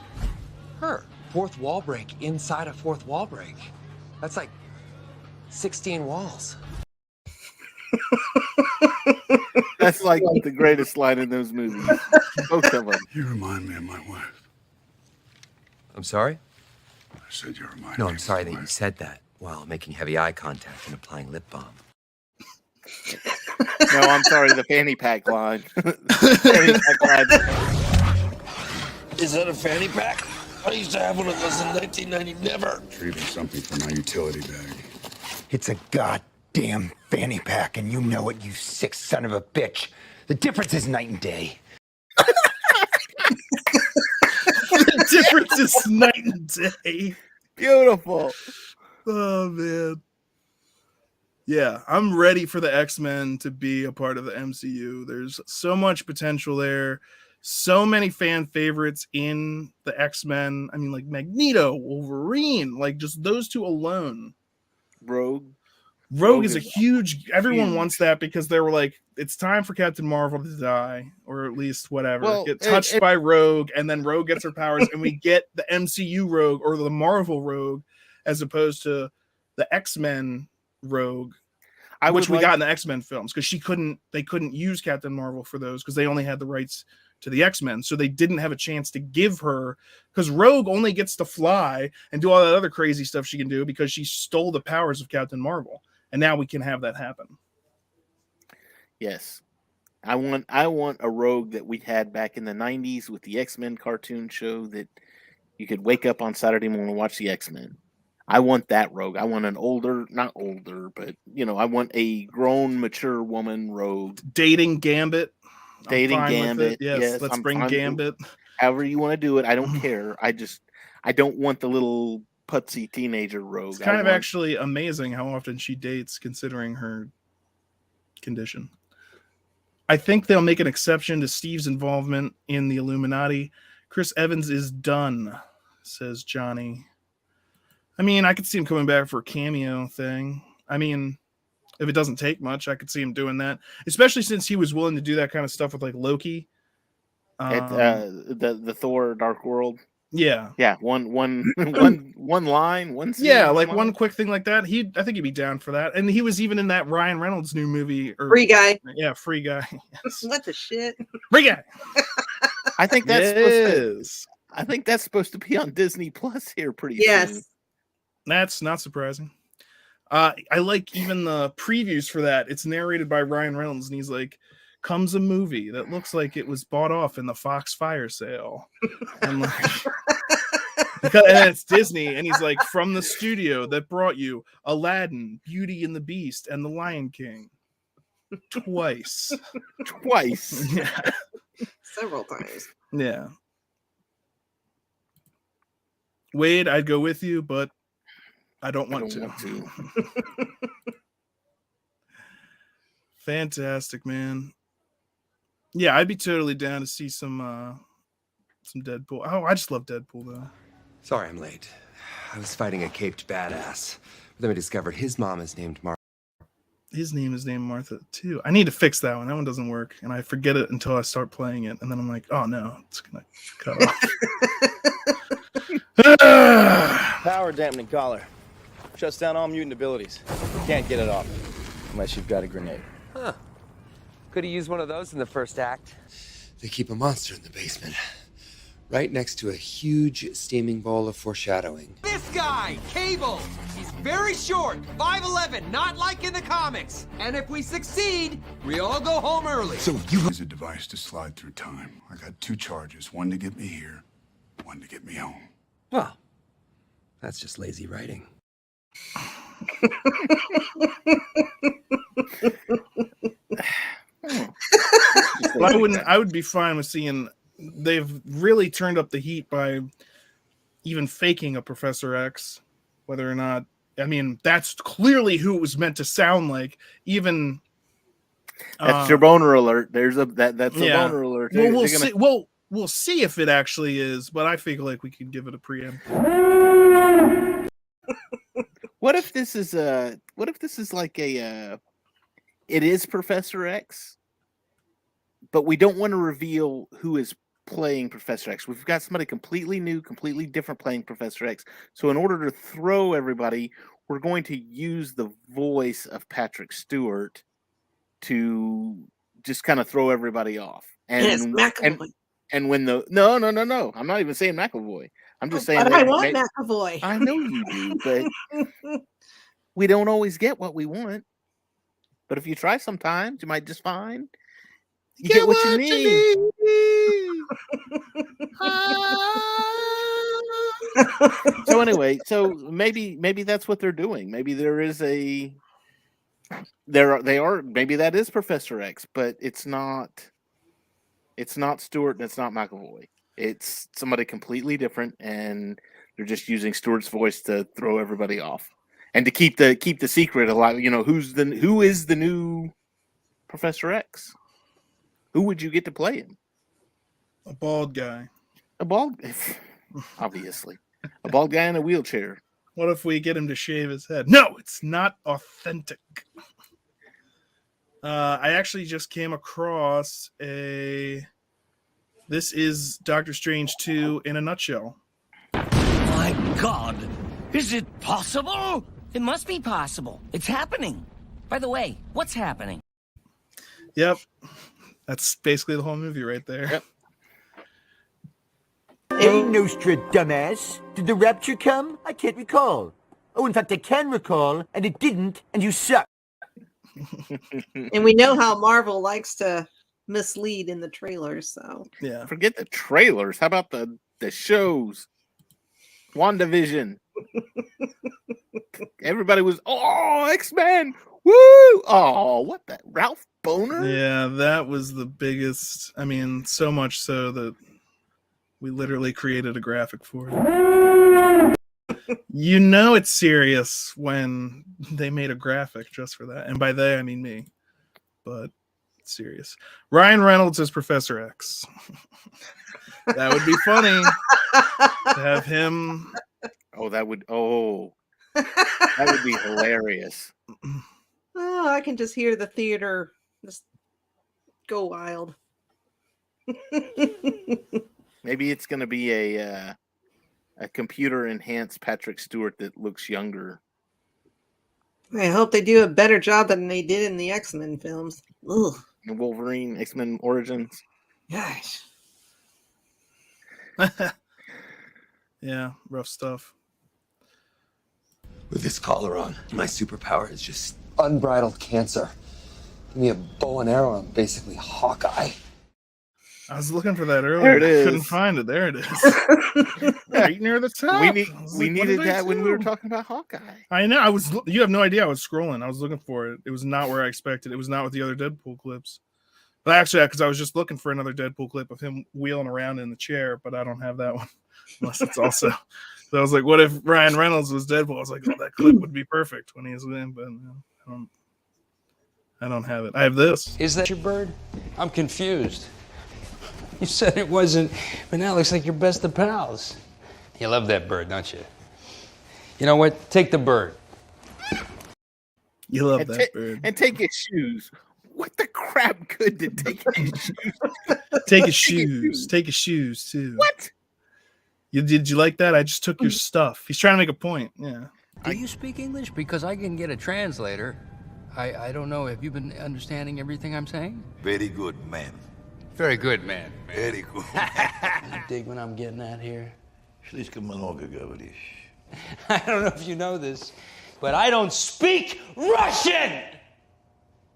Her. Fourth wall break inside a fourth wall break. That's like 16 walls. That's like the greatest line in those movies. Both of them. You remind me of my wife. I'm sorry? I said you remind me. No, I'm sorry that you said that while making heavy eye contact and applying lip balm. No, I'm sorry, the fanny pack line. Fanny pack line. Is that a fanny pack? I used to have one of those in 1990. Never. Retrieving something from my utility bag. It's a goddamn fanny pack, and you know it, you sick son of a bitch. The difference is night and day. The difference is night and day. Beautiful. Oh, man. Yeah, I'm ready for the X-Men to be a part of the MCU. There's so much potential there. So many fan favorites in the X-Men. I mean, like Magneto, Wolverine, like just those two alone. Rogue is a huge. Everyone wants that because they were like, it's time for Captain Marvel to die, or at least whatever. Well, get touched by Rogue, and then Rogue gets her powers, and we get the MCU Rogue or the Marvel Rogue, as opposed to the X-Men Rogue, which we got in the X-Men films because they couldn't use Captain Marvel for those because they only had the rights to the X-Men, so they didn't have a chance to give her, because Rogue only gets to fly and do all that other crazy stuff she can do because she stole the powers of Captain Marvel, and now we can have that happen. Yes, I want a Rogue that we had back in the 90s with the X-Men cartoon show that you could wake up on Saturday morning and watch the X-Men. I want that Rogue. I want an not older, but I want a grown, mature woman Rogue. Dating Gambit. Gambit. Yes, let's bring Gambit. However you want to do it, I don't care. I don't want the little putsy teenager Rogue. It's kind of actually amazing how often she dates, considering her condition. I think they'll make an exception to Steve's involvement in the Illuminati. Chris Evans is done, says Johnny. I mean, I could see him coming back for a cameo thing. I mean, if it doesn't take much, I could see him doing that, especially since he was willing to do that kind of stuff with like Loki. The Thor Dark World. Yeah. One line, one scene. Yeah, like one quick thing like that. I think he'd be down for that. And he was even in that Ryan Reynolds new movie. Free Guy. Yeah, Free Guy. Yes. What the shit? Free Guy. I think that's supposed to be on Disney Plus here pretty soon. That's not surprising. I like even the previews for that. It's narrated by Ryan Reynolds, and he's like, comes a movie that looks like it was bought off in the Fox fire sale. And like, And it's Disney, and he's like, from the studio that brought you Aladdin, Beauty and the Beast, and The Lion King. Twice. Yeah. Several times. Yeah. Wade, I'd go with you, but I don't want to. Fantastic, man. Yeah, I'd be totally down to see some Deadpool. Oh, I just love Deadpool, though. Sorry I'm late. I was fighting a caped badass. But then I discovered his mom is named Martha. His name is named Martha, too. I need to fix that one. That one doesn't work. And I forget it until I start playing it. And then I'm like, oh, no, it's going to cut off. Power dampening collar. Shuts down all mutant abilities. You can't get it off unless you've got a grenade. Huh. Could have used one of those in the first act. They keep a monster in the basement. Right next to a huge steaming bowl of foreshadowing. This guy, Cable, he's very short, 5'11", not like in the comics. And if we succeed, we all go home early. So you use a device to slide through time. I got 2 charges, one to get me here, one to get me home. Well, that's just lazy writing. I would be fine with seeing they've really turned up the heat by even faking a Professor X, whether or not, I mean, that's clearly who it was meant to sound like. Even that's your boner alert. That's a boner alert. Well, we'll see if it actually is, but I feel like we could give it a preempt. What if this is like it is Professor X, but we don't want to reveal who is playing Professor X. We've got somebody completely new, completely different playing Professor X. So in order to throw everybody, we're going to use the voice of Patrick Stewart to just kind of throw everybody off. And and when the no, I'm not even saying McAvoy. I'm just saying but I want McAvoy. I know you do, but we don't always get what we want. But if you try sometimes, you might just find you get what you need. So anyway, maybe that's what they're doing. Maybe there is maybe that is Professor X, but it's not Stewart and it's not McAvoy. It's somebody completely different, and they're just using Stewart's voice to throw everybody off and to keep the secret alive. You know, who is the new Professor X? Who would you get to play him? A bald guy. Obviously. A bald guy in a wheelchair. What if we get him to shave his head? No, it's not authentic. I actually just came across this is Doctor Strange 2 in a nutshell. My God, is it possible? It must be possible. It's happening. By the way, what's happening? Yep. That's basically the whole movie right there. Yep. Hey, Nostra, dumbass. Did the rapture come? I can't recall. Oh, in fact, I can recall, and it didn't, and you suck. And we know how Marvel likes to mislead in the trailers, so. Yeah. Forget the trailers. How about the shows? WandaVision. Everybody was, X-Men. Woo! Oh, what that? Ralph Boner? Yeah, that was the biggest. I mean, so much so that we literally created a graphic for it. You know it's serious when they made a graphic just for that. And by they, I mean me. But it's serious. Ryan Reynolds is Professor X. That would be funny to have him. That would be hilarious. Oh, I can just hear the theater just go wild. Maybe it's going to be a computer enhanced Patrick Stewart that looks younger. I hope they do a better job than they did in the X-Men films. Ugh. Wolverine, X-Men Origins. Gosh. Yeah, rough stuff. With this collar on, my superpower is just unbridled cancer. Give me a bow and arrow, I'm basically Hawkeye. I was looking for that earlier. There it is. I couldn't find it. There it is. right near the top. We needed that when we were talking about Hawkeye. I know. You have no idea. I was scrolling. I was looking for it. It was not where I expected. It was not with the other Deadpool clips. But actually, because I was just looking for another Deadpool clip of him wheeling around in the chair, but I don't have that one. Unless it's also. So I was like, what if Ryan Reynolds was Deadpool? I was like, oh, that clip would be perfect when he was in, but no, I don't have it. I have this. Is that your bird? I'm confused. You said it wasn't, but now it looks like you're best of pals. You love that bird, don't you? You know what? Take the bird. You love that bird. And take his shoes. What the crap good did take his shoes? Take his shoes. Take his shoes, too. What? Did you like that? I just took your stuff. He's trying to make a point. Yeah. Do you speak English? Because I can get a translator. I don't know. Have you been understanding everything I'm saying? Very good, man. Very good, man. Very good. You dig what I'm getting at here? Слишком много говоришь. I don't know if you know this, but I don't speak Russian!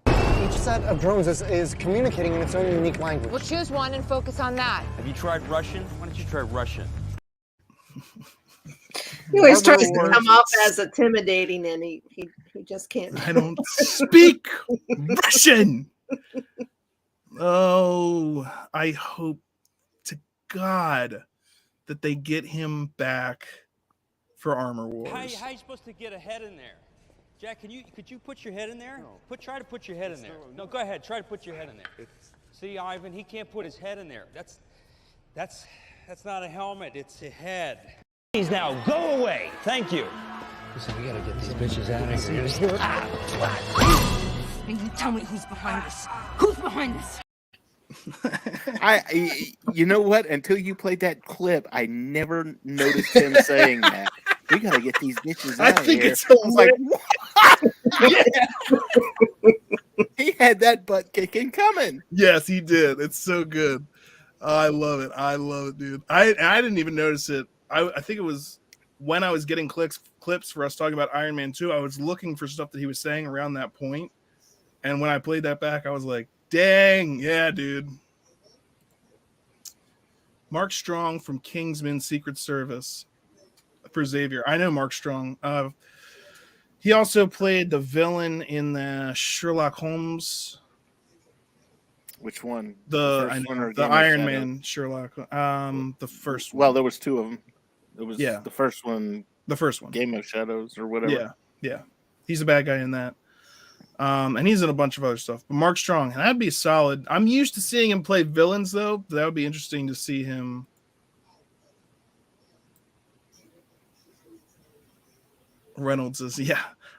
Each set of drones is communicating in its own unique language. We'll choose one and focus on that. Have you tried Russian? Why don't you try Russian? He always tries to come off as intimidating, and he just can't. I don't speak Russian. Oh, I hope to God that they get him back for Armor Wars. How are you supposed to get a head in there? Jack, could you put your head in there? No. Try to put your head in there. No, go ahead. Try to put your head in there. See, Ivan, he can't put his head in there. That's not a helmet. It's a head. Please now go away. Thank you. Listen, we gotta get these bitches out of here. And you tell me who's behind this. Who's behind this? You know what? Until you played that clip, I never noticed him saying that. We gotta get these bitches out of here. It's like, he had that butt kicking coming. Yes, he did. It's so good. I love it. I love it, dude. I didn't even notice it. I think it was when I was getting clips for us talking about Iron Man 2. I was looking for stuff that he was saying around that point, and when I played that back, I was like, "Dang, yeah, dude." Mark Strong from Kingsman Secret Service for Xavier. I know Mark Strong. He also played the villain in the Sherlock Holmes. Which one? The Iron Man Sherlock. The first one. Well, there was two of them. It was the first one. The first one. Game of Shadows or whatever. Yeah. He's a bad guy in that. And he's in a bunch of other stuff. But Mark Strong, that'd be solid. I'm used to seeing him play villains, though. That would be interesting to see him. Reynolds is,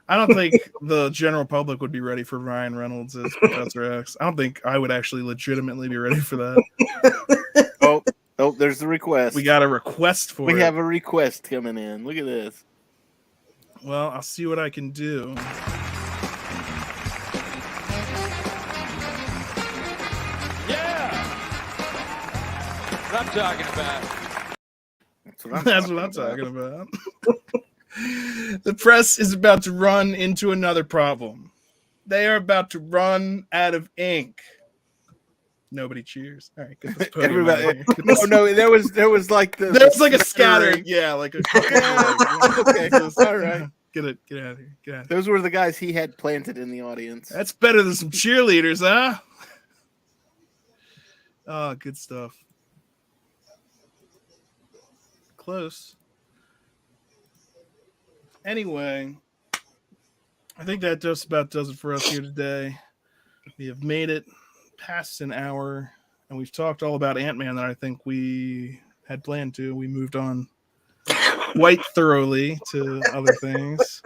I don't think the general public would be ready for Ryan Reynolds as Professor X. I don't think I would actually legitimately be ready for that. Oh, there's the request. We got a request for it. We have a request coming in. Look at this. Well, I'll see what I can do. What I'm talking about. That's what I'm talking about. The press is about to run into another problem. They are about to run out of ink. Nobody cheers. All right, get this podium Everybody. out of here. No, there was like the. There's like a scattered, like a. Okay, all right. Get out of here. Get out of here. Those were the guys he had planted in the audience. That's better than some cheerleaders, huh? Oh, good stuff. Close. Anyway, I think that just about does it for us here today. We have made it past an hour, and we've talked all about Ant-Man that I think we had planned to. We moved on quite thoroughly to other things.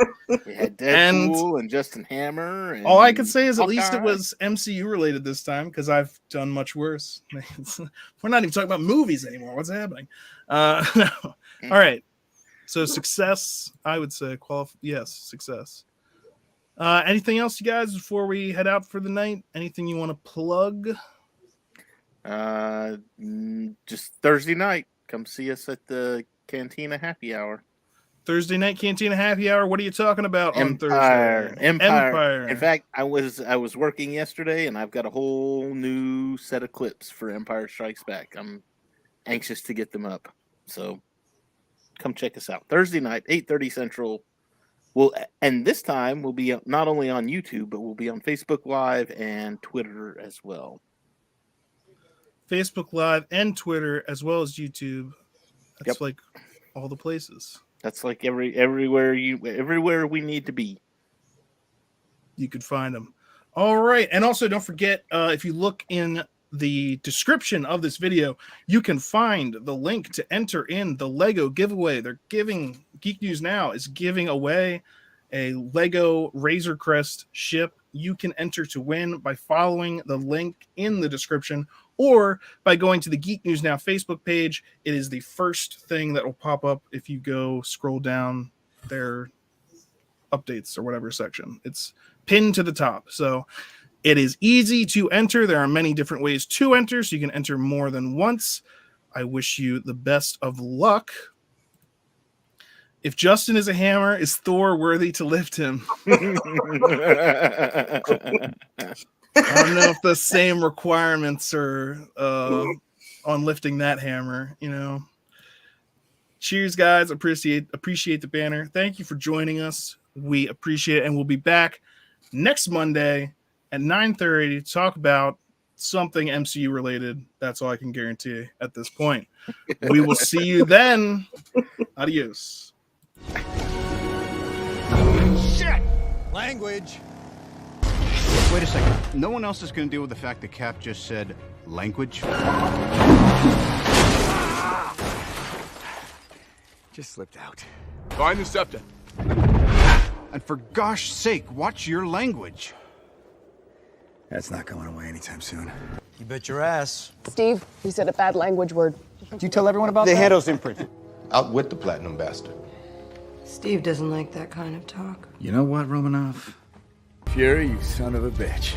We had Deadpool and Justin Hammer. And all I can say is at Hawkeye. least it was MCU related this time, because I've done much worse. We're not even talking about movies anymore. What's happening? No. All right. So success, I would say. Yes, success. Anything else, you guys, before we head out for the night? Anything you want to plug? Just Thursday night. Come see us at the Cantina Happy Hour. Thursday night Cantina Happy Hour. What are you talking about on Empire. Thursday? Empire. In fact, I was working yesterday, and I've got a whole new set of clips for Empire Strikes Back. I'm anxious to get them up. So come check us out. Thursday night, 8:30 Central. And this time we'll be not only on YouTube, but we'll be on Facebook Live and Twitter as well. Facebook Live and Twitter as well as YouTube. That's like all the places. That's like everywhere we need to be. You could find them. All right. And also don't forget, if you look in the description of this video, you can find the link to enter in the Lego giveaway. Geek News Now is giving away a Lego Razor Crest ship. You can enter to win by following the link in the description or by going to the Geek News Now Facebook page. It is the first thing that will pop up if you go scroll down their updates or whatever section. It's pinned to the top. So it is easy to enter. There are many different ways to enter, so you can enter more than once. I wish you the best of luck. If Justin is a hammer, is Thor worthy to lift him? I don't know if the same requirements are on lifting that hammer, you know. Cheers, guys. Appreciate the banner. Thank you for joining us. We appreciate it, and we'll be back next Monday at 9:30 to talk about something MCU related. That's all I can guarantee at this point. We will see you then. Adios. Shit! Language. Wait a second. No one else is going to deal with the fact that Cap just said language? Just slipped out. Find the scepter. And for gosh sake, watch your language. That's not going away anytime soon. You bet your ass. Steve, you said a bad language word. Did you tell everyone about that? The handle's imprinted. Out with the platinum bastard. Steve doesn't like that kind of talk. You know what, Romanoff? Fury, you son of a bitch.